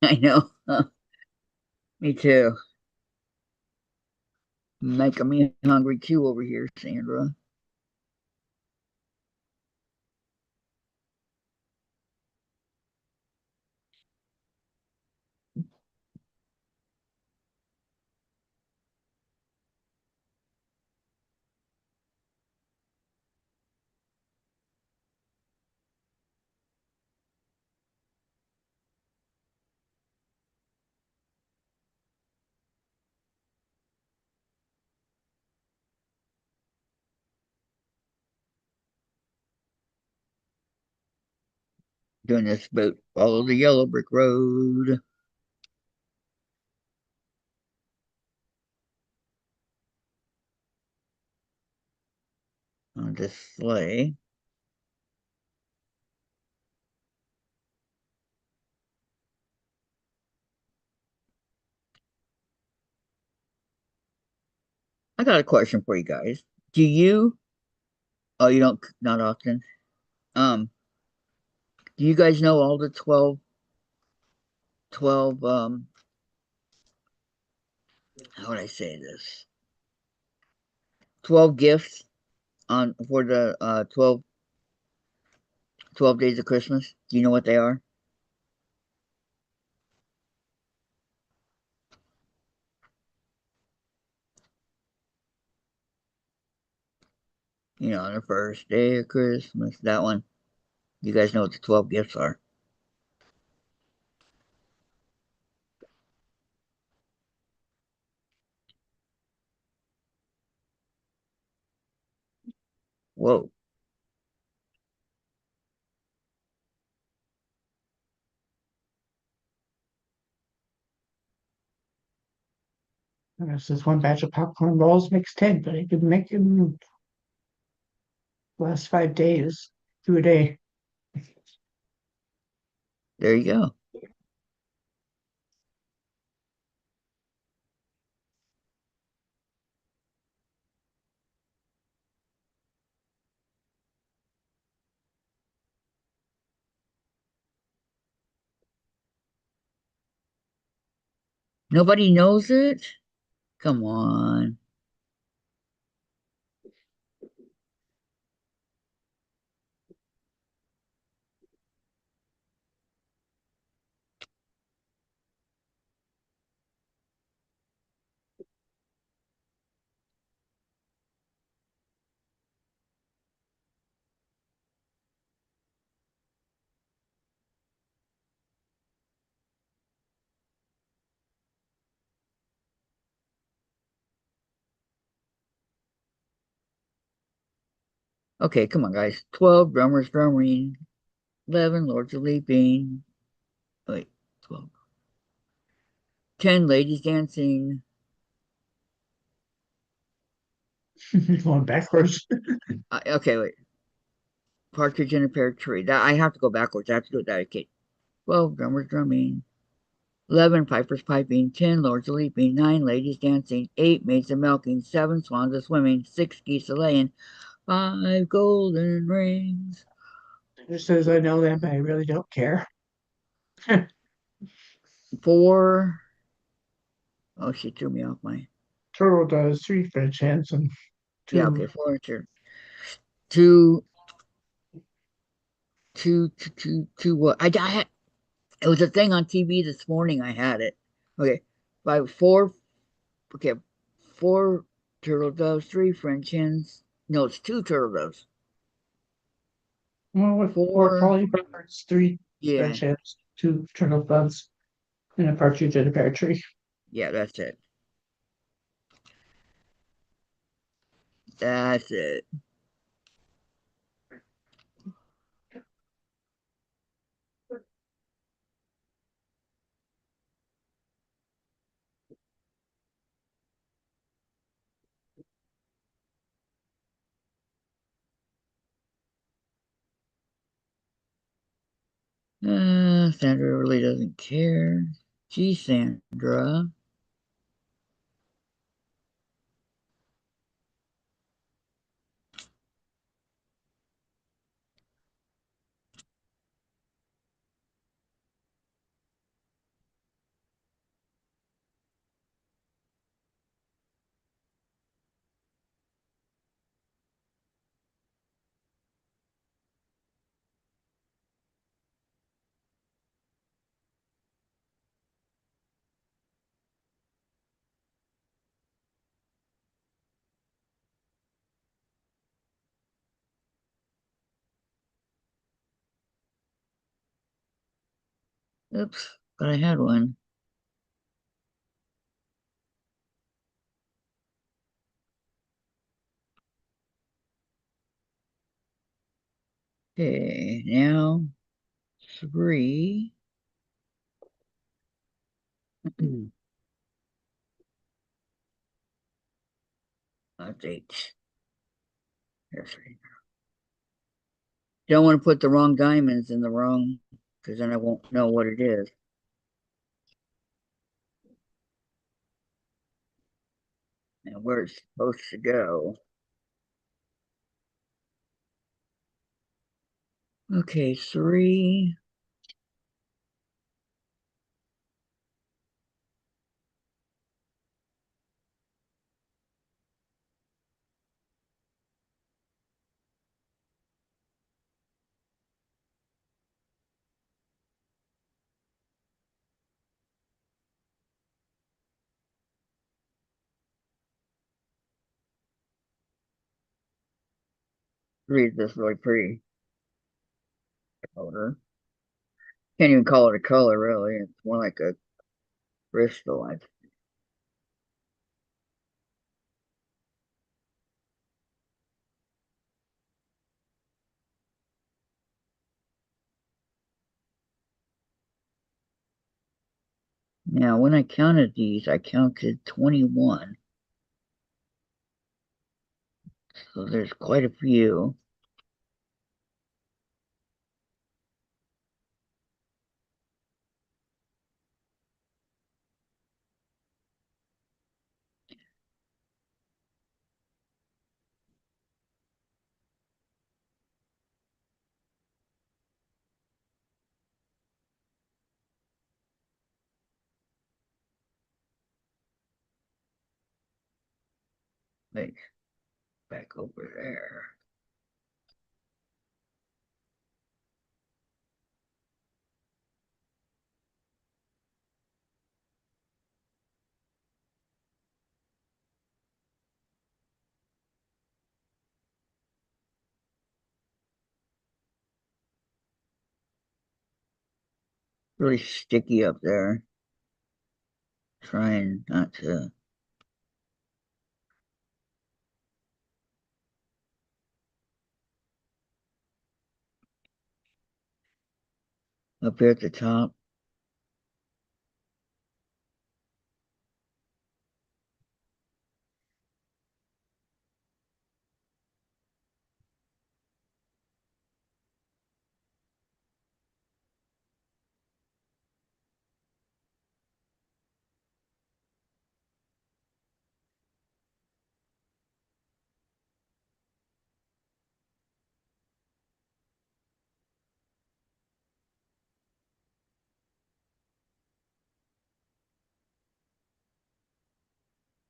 I know. Me too. Making me hungry too over here, Sandra. Doing this boat. Follow the yellow brick road on this sleigh. I got a question for you guys. Do you? Oh, you don't. Not often. Um, do you guys know all the 12 how would I say this? 12 gifts on for the 12 days of Christmas. Do you know what they are? You know, on the first day of Christmas, that one. You guys know what the 12 gifts are. Whoa. I guess this one batch of popcorn rolls makes 10, but I could make them last 5 days, 2 a day. There you go. Nobody knows it? Come on. Okay, come on, guys. 12 drummers drumming. 11 lords of leaping. Wait, 12. 10 ladies dancing. Going backwards. Okay, wait. Partridge in a Pear Tree. That I have to go backwards. I have to go dedicate. 12 drummers drumming. 11 pipers piping. 10 lords a leaping. 9 ladies dancing. 8 maids a milking. 7 swans a swimming. 6 geese a laying. 5 golden rings. Just as I know them, I really don't care. 4. Oh, she threw me off my. Turtle does 3 French hens and Yeah, 2. okay, 4. 2, 2, what? I had, it was a thing on TV this morning. I had it. Okay, by 4. Okay, 4 turtle doves, 3 French hens. No, it's 2 turtle doves. Well, with 4 4, Polly birds, 3 yeah, French hens, 2 turtle doves, and a partridge in a pear tree. yeah, that's it. That's it. Sandra really doesn't care. Gee, Sandra. Oops, but I had one. Okay, now 3. That's 8. Here's 3. Don't want to put the wrong diamonds in the wrong, because then I won't know what it is. And where it's supposed to go. Okay, 3. Read this really pretty color. Can't even call it a color, really. It's more like a crystal. Now, when I counted these, I counted 21. So there's quite a few. Like, back over there. Really sticky up there. Trying not to. Up here at the top.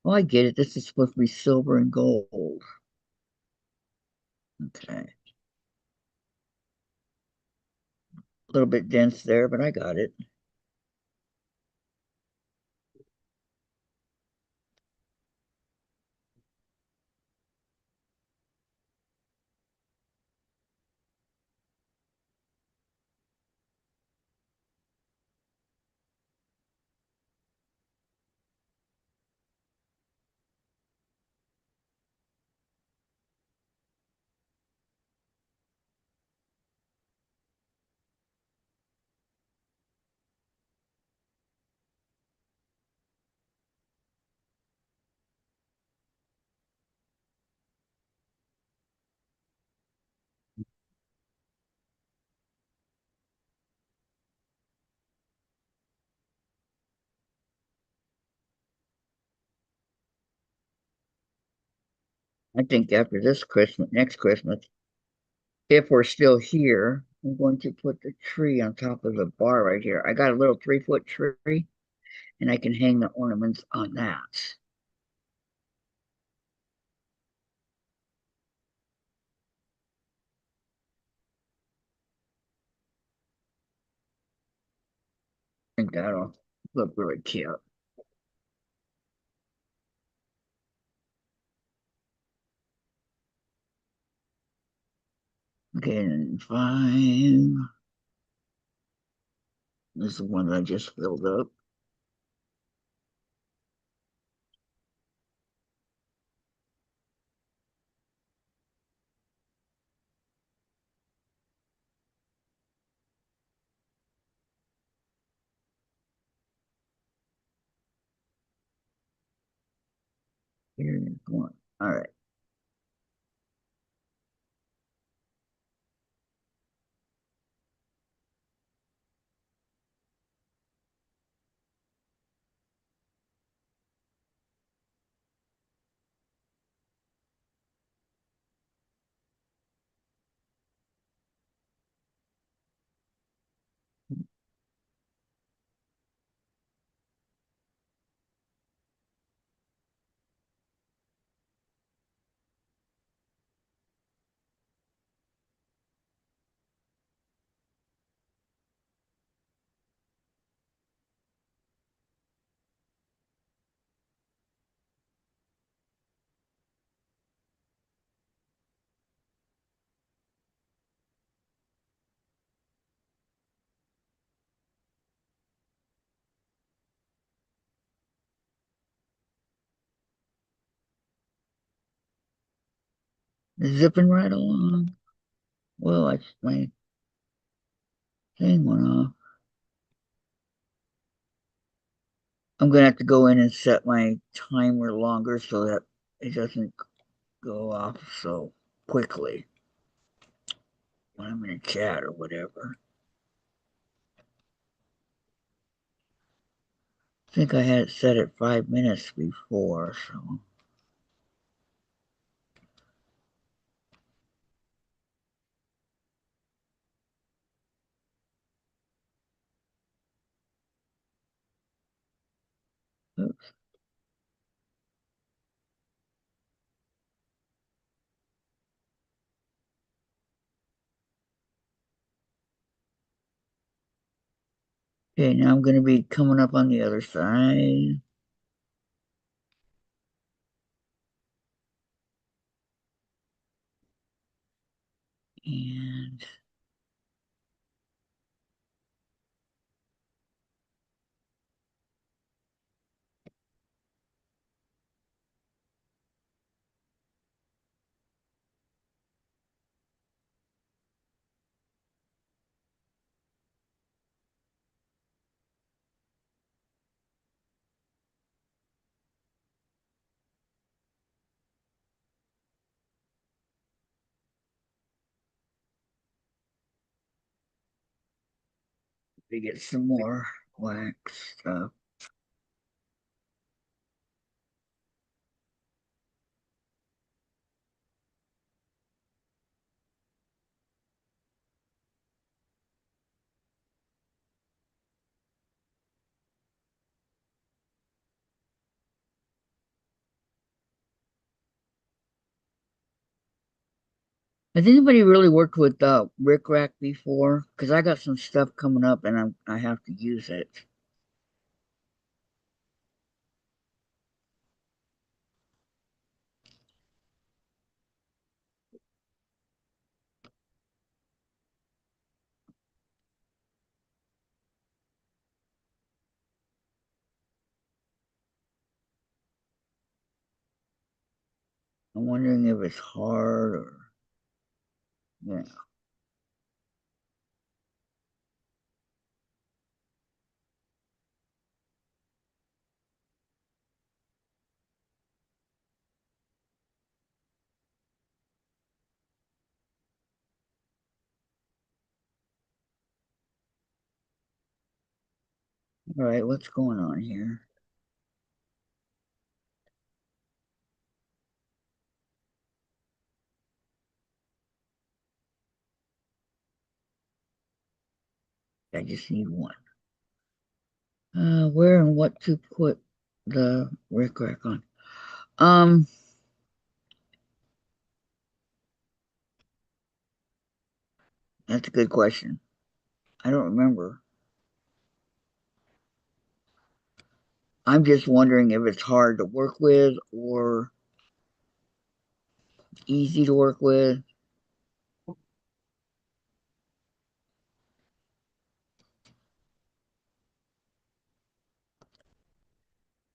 Oh, I get it. This is supposed to be silver and gold. Okay. A little bit dense there, but I got it. I think after this Christmas, next Christmas, if we're still here, I'm going to put the tree on top of the bar right here. I got a little 3-foot tree, and I can hang the ornaments on that. I think that'll look really cute. Okay, and 5. This is the one that I just filled up. Here's one. All right. Zipping right along. Well, my thing went off. I'm gonna have to go in and set my timer longer so that it doesn't go off so quickly when I'm in a chat or whatever. I think I had it set at 5 minutes before, so okay, now I'm gonna be coming up on the other side. And we get some more wax stuff. Has anybody really worked with Rick Rack before? Because I got some stuff coming up and I have to use it. I'm wondering if it's hard or yeah. All right, what's going on here? I just need one. Where and what to put the Rick Rack on? Um, that's a good question. I don't remember. I'm just wondering if it's hard to work with or easy to work with.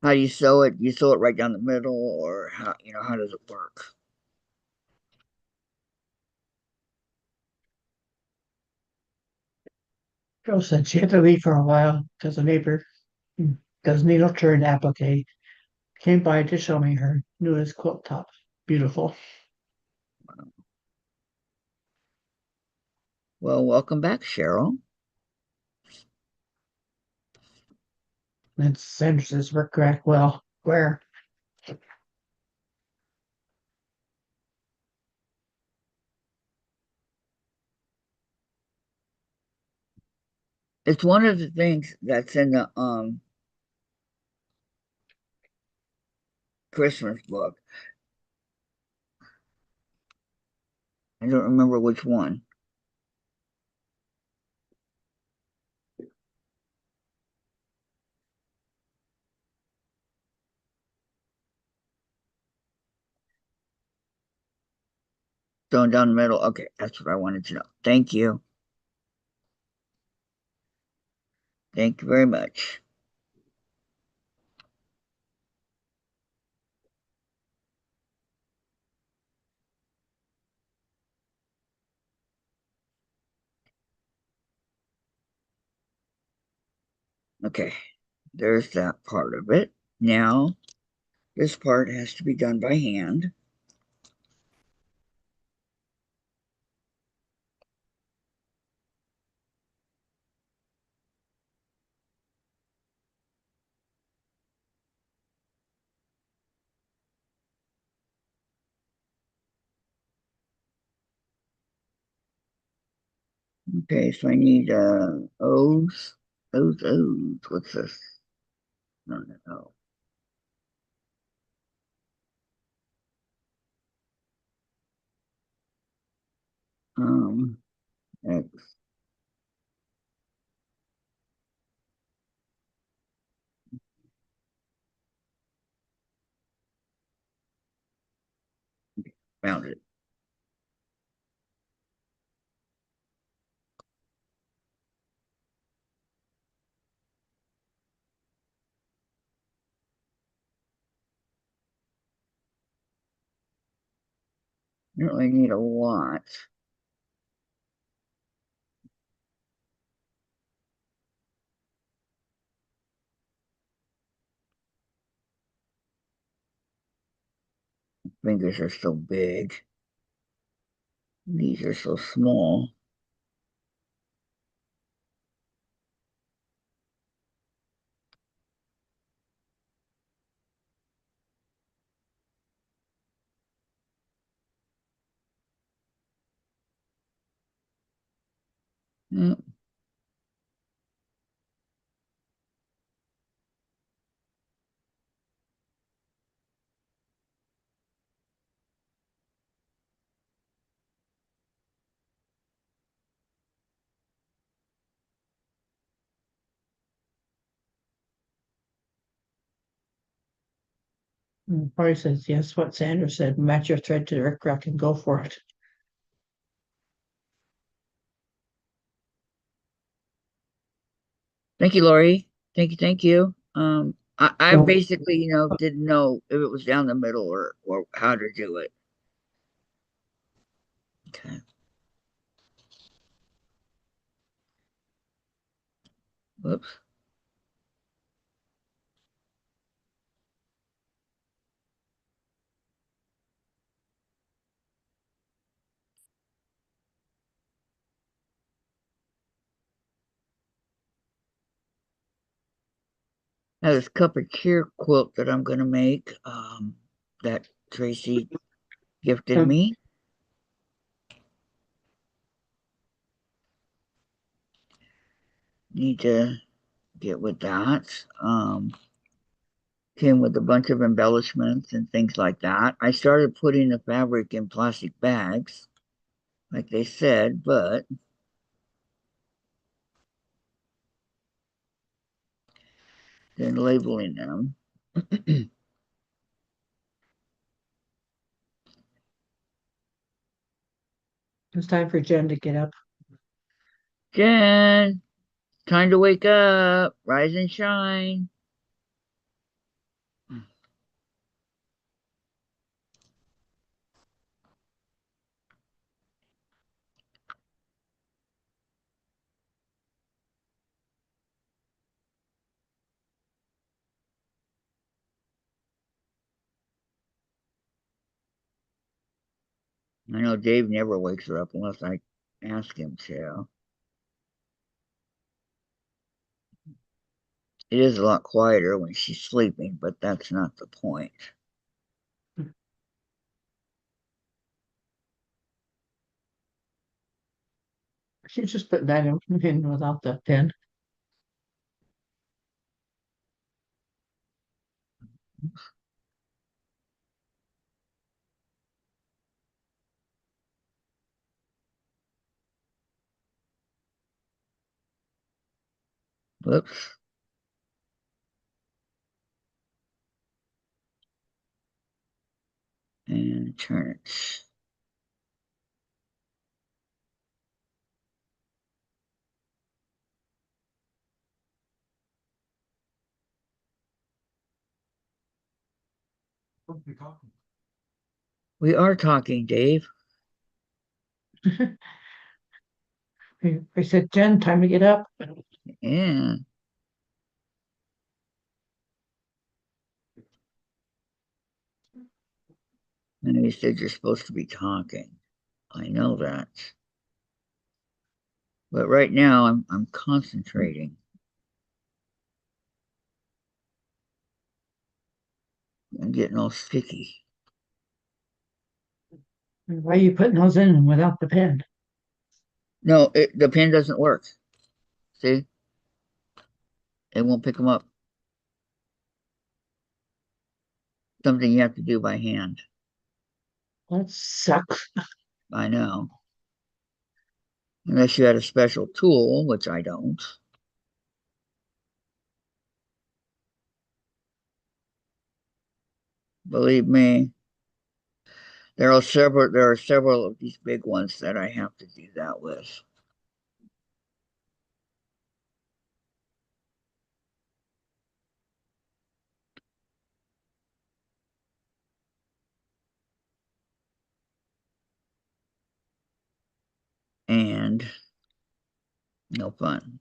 How do you sew it? You sew it right down the middle, or how how does it work? Joe said she had to leave for a while because a neighbor does needle turn applique came by to show me her newest quilt top. Beautiful. Well, welcome back, Cheryl. And Sandra says, work crack well. Where? It's one of the things that's in the Christmas book. I don't remember which one. Going down the middle. Okay, that's what I wanted to know. Thank you. Thank you very much. Okay, there's that part of it. Now, this part has to be done by hand. Okay, so I need O's. O's. What's this? No, no, no. Um, X. Found it. You don't really need a lot. Fingers are so big. These are so small. Mm, Probably says yes, what Sandra said, match your thread to the rickrack and go for it. Thank you, Lori. Thank you, thank you. I So, basically, didn't know if it was down the middle or how to do it. Okay. Whoops. Now this cup of cheer quilt that I'm gonna make, that Tracy gifted um, me. Need to get with that. Came with a bunch of embellishments and things like that. I started putting the fabric in plastic bags, like they said, but then labeling them. it's time for Jen to get up. Jen, time to wake up, rise and shine. I know Dave never wakes her up unless I ask him to. It is a lot quieter when she's sleeping, but that's not the point. She just put that in without the pen. Whoops. And turn it. We are talking, Dave. I said, Jen, time to get up. Yeah. And you said you're supposed to be talking. I know that. But right now I'm concentrating. I'm getting all sticky. Why are you putting those in without the pen? No, the pen doesn't work. See? It won't pick them up. Something you have to do by hand. That sucks. I know. Unless you had a special tool, which I don't. Believe me, there are several of these big ones that I have to do that with. And no fun.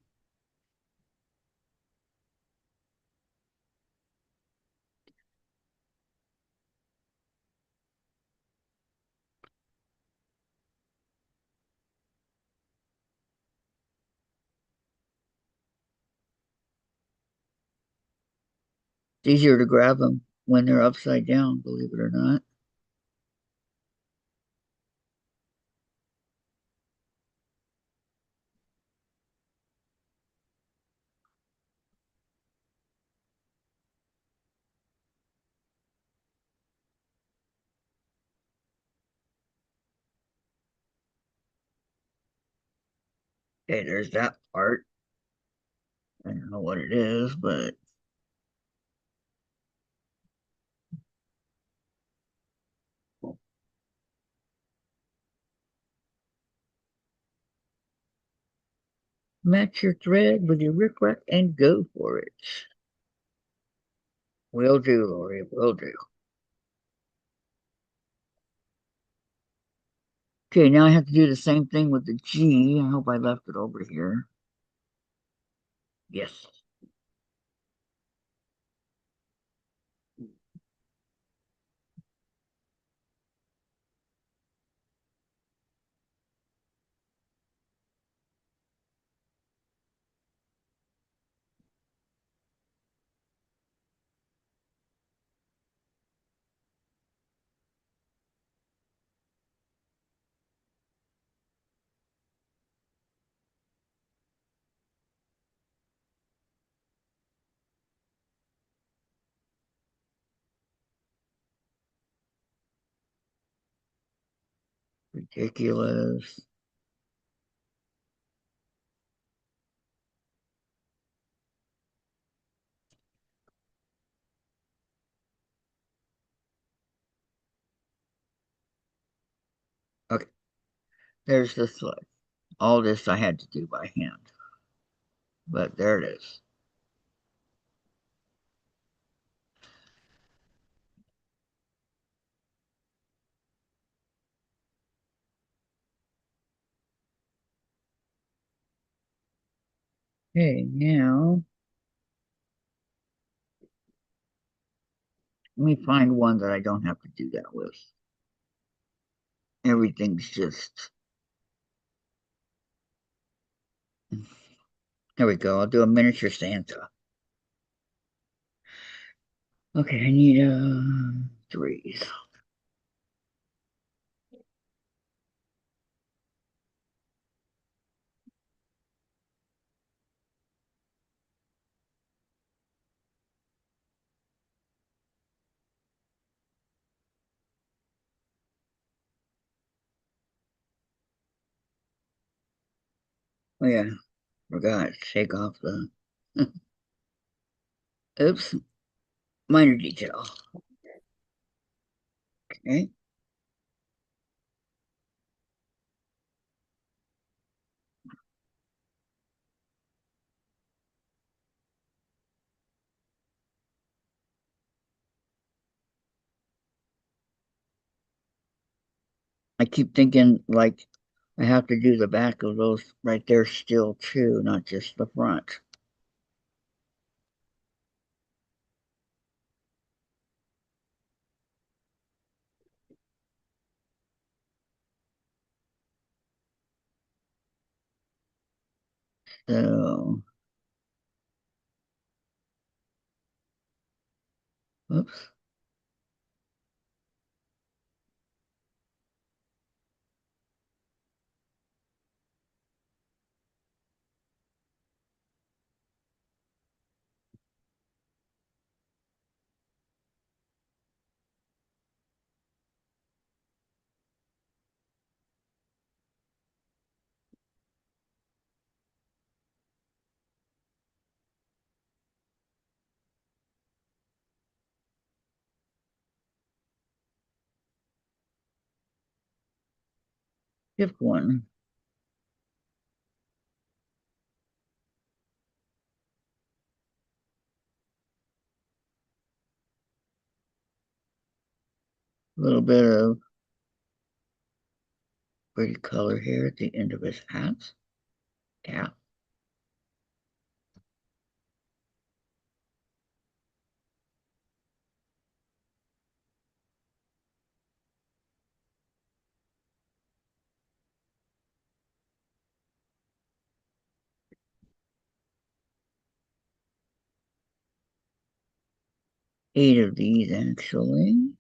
It's easier to grab them when they're upside down, believe it or not. Okay, there's that part. I don't know what it is, but Match your thread with your rickrack and go for it. Will do, Lori, will do. Okay, now I have to do the same thing with the G. I hope I left it over here. Yes. Ridiculous. Okay, there's the slide. All this I had to do by hand, but there it is. Okay, now let me find one that I don't have to do that with. Everything's just, there we go. I'll do a miniature Santa. Okay, I need threes. Oh yeah, forgot. Take off the oops, minor detail. Okay. I keep thinking like I have to do the back of those right there still too, not just the front. So, oops. Shift one. A little bit of pretty color here at the end of his hat. Cap. Eight of these actually.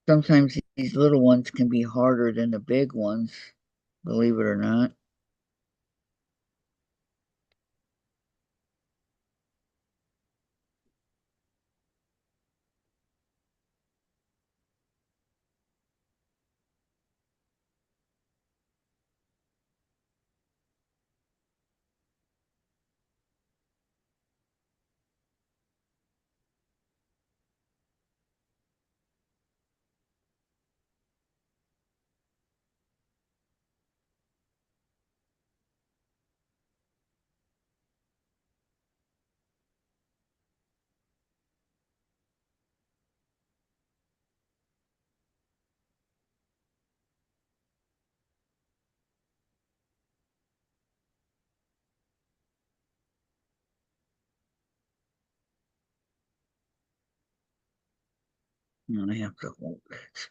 Sometimes these little ones can be harder than the big ones. believe it or not. And I have to hold it.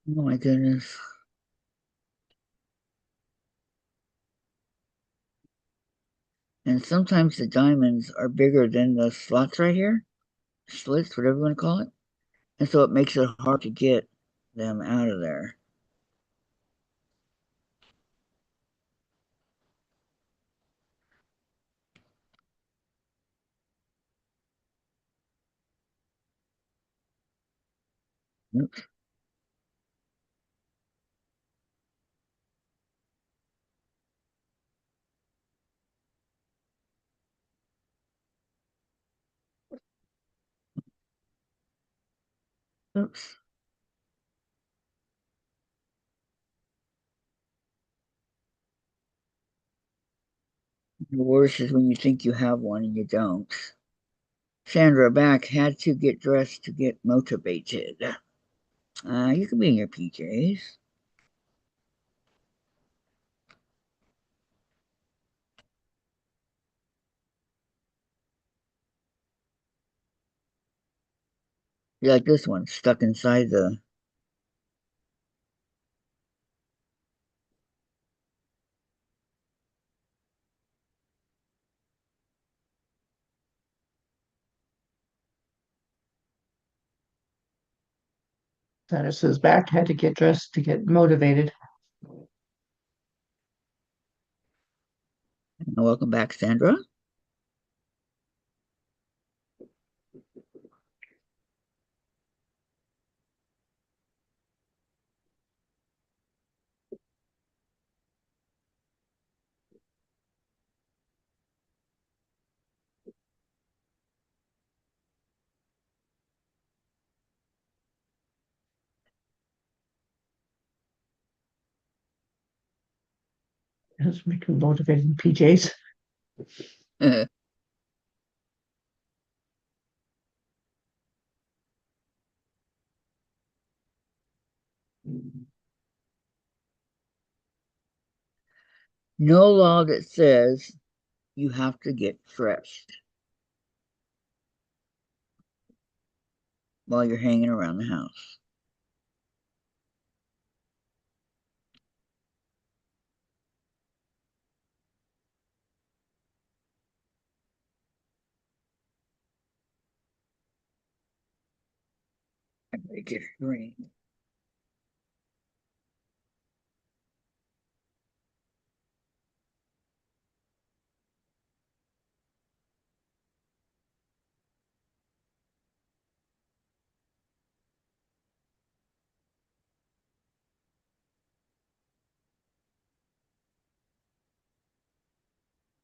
Oh my goodness. And sometimes the diamonds are bigger than the slots right here. Slits, whatever you want to call it. And so it makes it hard to get them out of there. Oops, oops. The worst is when you think you have one and you don't. Sandra back had to get dressed to get motivated. You can be in your PJs. You like this one, stuck inside the. Sandra says back, had to get dressed to get motivated. Welcome back, Sandra. Has me motivated in PJs. No law that says you have to get dressed while you're hanging around the house. I make it green.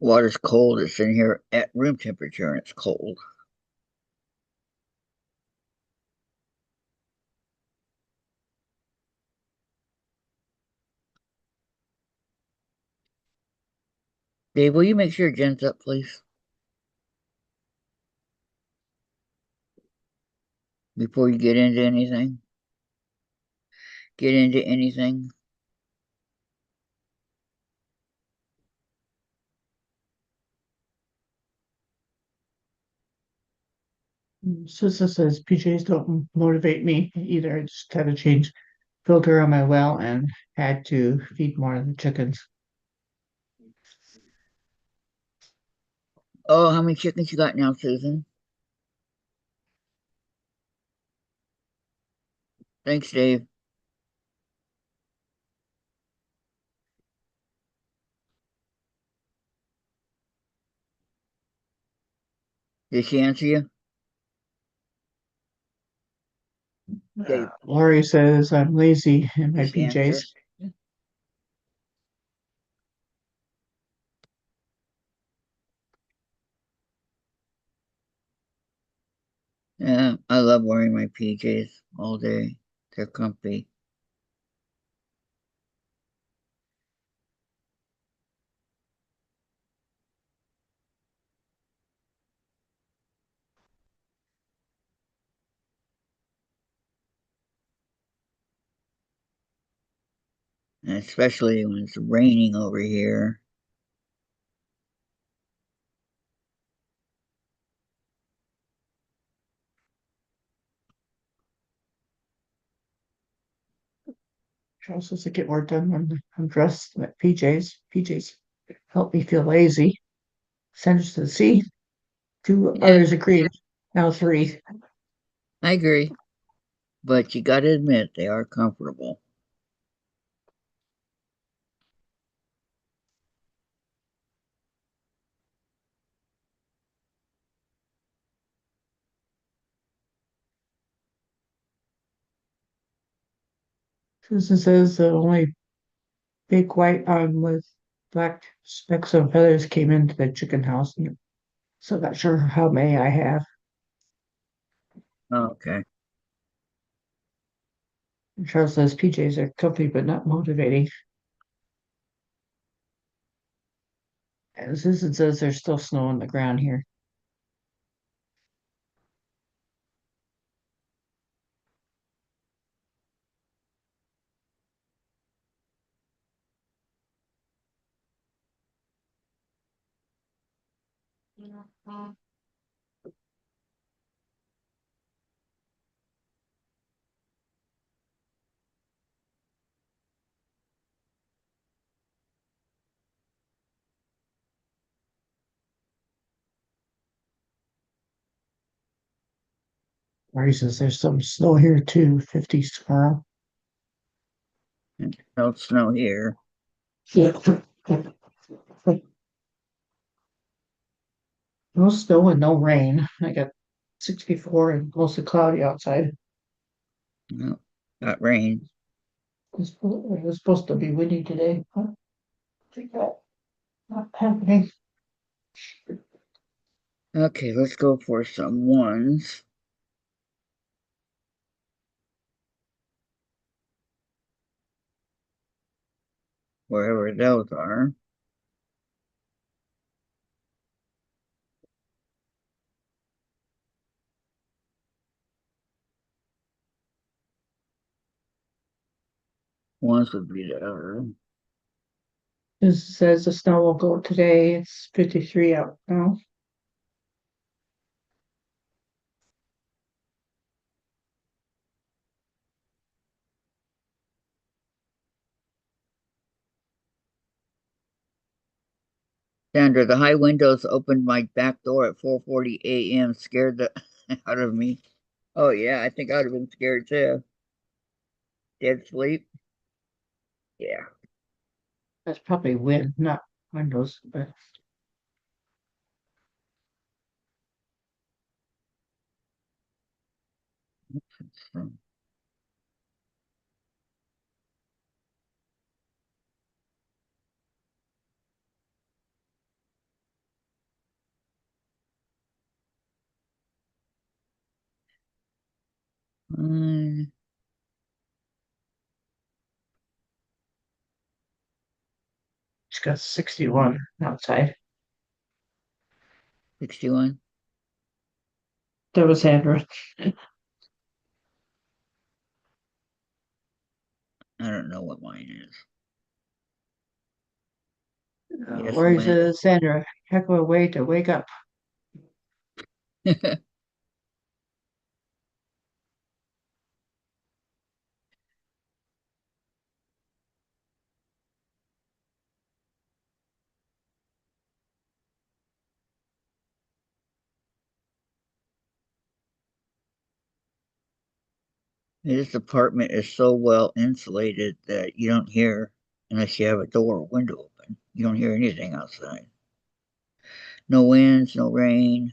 Water's cold. It's in here at room temperature and it's cold. Dave, will you make sure Jen's up, please? before you get into anything? Get into anything? Sister says PJs don't motivate me either. I just had to change filter on my well and had to feed more of the chickens. Oh, how many chickens you got now, Susan? Thanks, Dave. Did she answer you? Dave, Lori says I'm lazy in did my she answer? PJs. Yeah, I love wearing my PJs all day. They're comfy. And especially when it's raining over here. Charles says I get more done when I'm dressed in my PJs. PJs help me feel lazy. Sandra says, see, two Yeah, others agreed. Now three. I agree. But you gotta admit, they are comfortable. Susan says the only big white with black specks and feathers came into the chicken house. So not sure how many I have. Okay. Charles says PJs are comfy but not motivating. And Susan says there's still snow on the ground here. Mary says there's some snow here too, 50s tomorrow. No snow here. Yeah. No snow and no rain. I got 64 and mostly cloudy outside. No, got rain. It was supposed to be windy today. I think that not happening. Okay, let's go for some ones, wherever those are. Ones would be there. It says the snow will go today. It's 53 out now. Sandra, the high windows opened my back door at 4:40 a.m. Scared the out of me. Oh yeah, I think I would have been scared too. Dead sleep. Yeah. That's probably wind, not windows. But So, uh, it's got 61 outside. 61. That was Sandra. don't know what mine is. Yes, Lori when says, Sandra, heck of a way to wake up. this apartment is so well insulated that you don't hear unless you have a door or window open. You don't hear anything outside. No winds, no rain.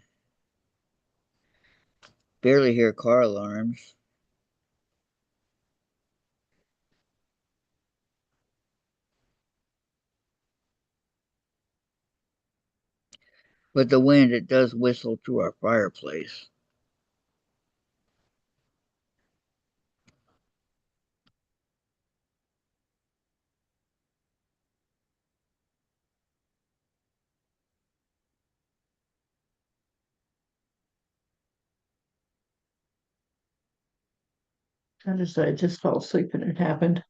Barely hear car alarms. But the wind, it does whistle through our fireplace. Sandra said, I just fell asleep and it happened.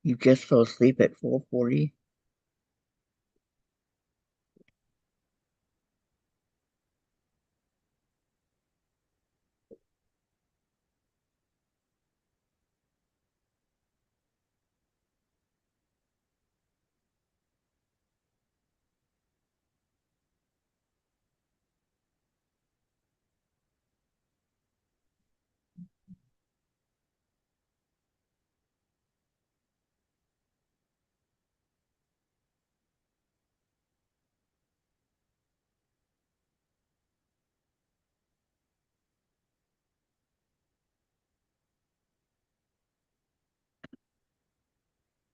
You just fell asleep at 4:40.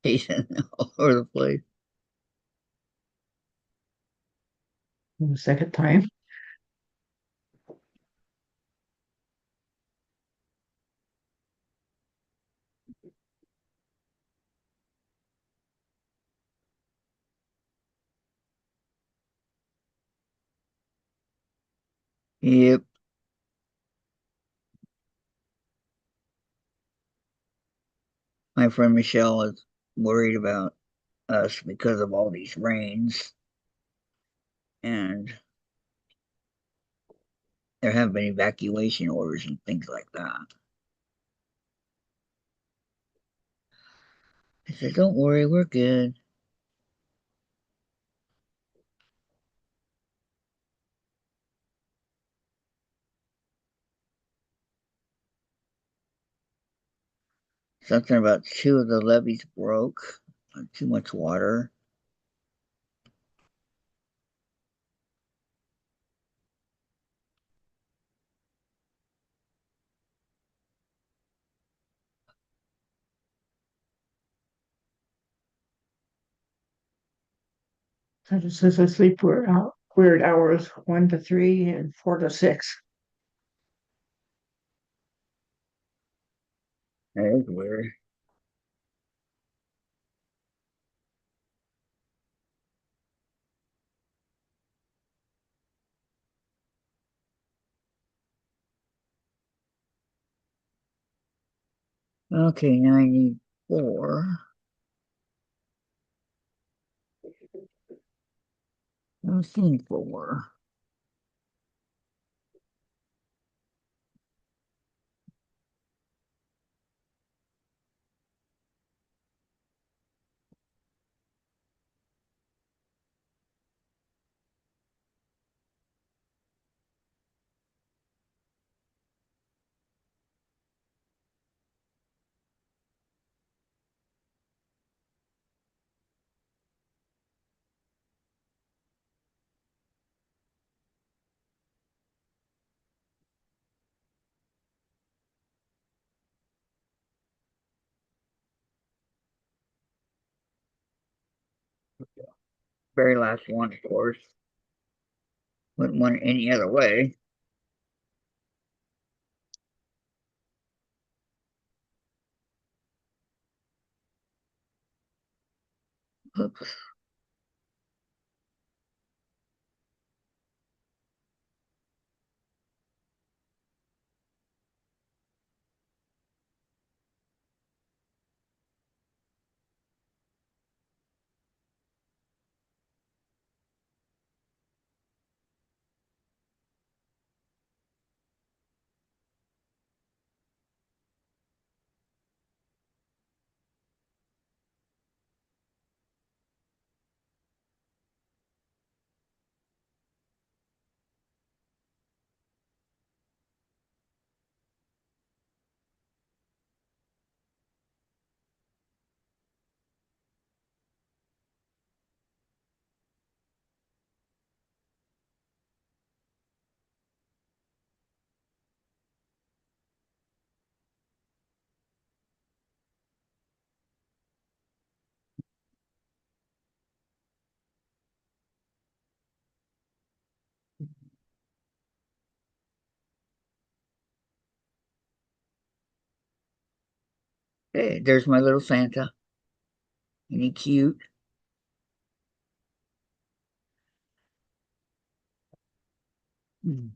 Pacing all over the place. The second time. Yep. My friend Michelle is worried about us because of all these rains, and there have been evacuation orders and things like that. I said, don't worry, we're good. Something about two of the levees broke, too much water. Sandra says, I sleep weird hours, 1 to 3 and 4 to 6. That is weird. Okay, 94. I'm seeing 4. Very last one, of course. Wouldn't want it any other way. Oops. Hey, there's my little Santa. Isn't he cute? Mm.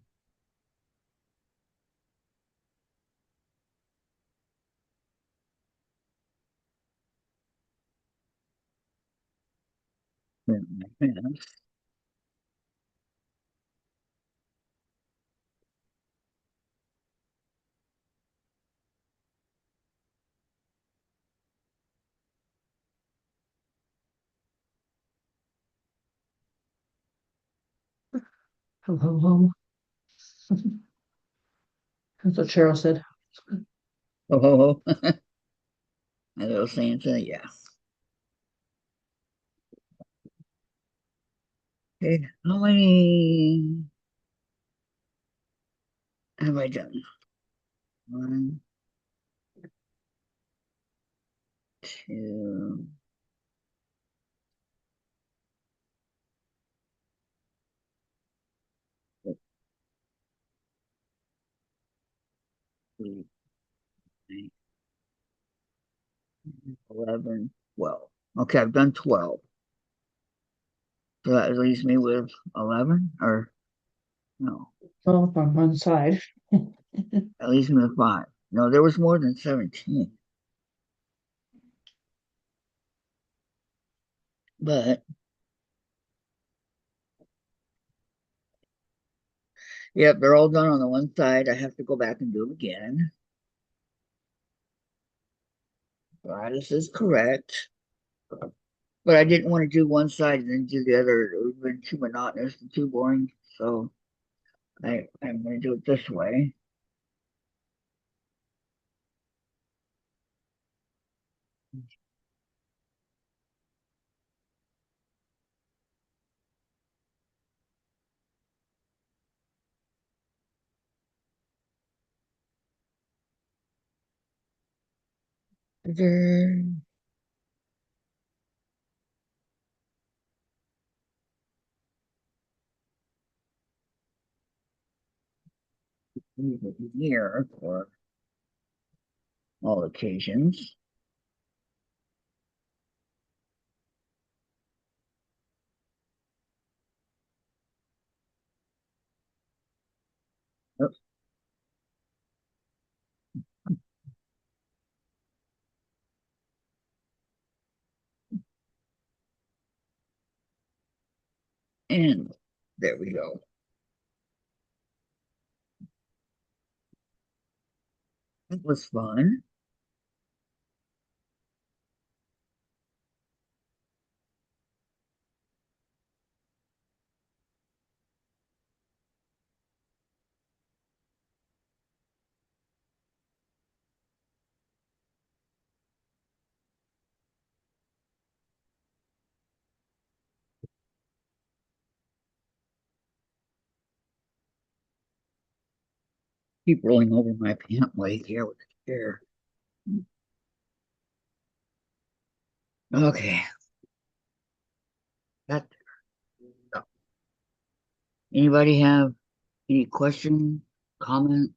Ho, ho, ho. That's what Cheryl said. Oh, ho, ho. My little Santa, yeah. Okay, how many have I done? One, two, 11, 12. Okay, I've done 12. So that leaves me with 11, or no, Well, on one side. that leaves me with 5. No, there was more than 17. But, yep, they're all done on the one side. I have to go back and do them again. Gladys is correct. But I didn't want to do one side and then do the other. It would have been too monotonous and too boring. So I'm going to do it this way. Here for all occasions. Oops, and there we go. It was fun. Keep rolling over my pant leg here with the chair. Okay. That anybody have any questions, comments,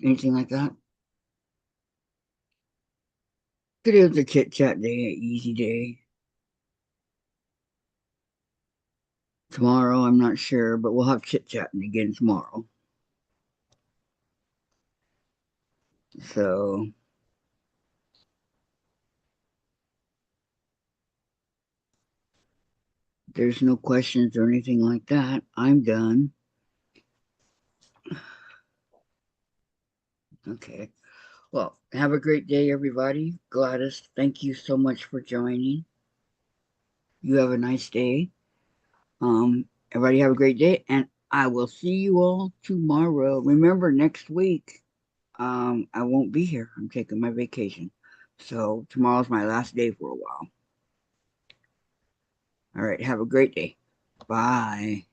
anything like that? Today was a chit chat day, an easy day. Tomorrow, I'm not sure, but we'll have chit chatting again tomorrow. So there's no questions or anything like that. I'm done. Okay. Well, have a great day, everybody. Gladys, thank you so much for joining. You have a nice day. Everybody have a great day, and I will see you all tomorrow. Remember, next week, I won't be here. I'm taking my vacation. So tomorrow's my last day for a while. All right, have a great day. Bye.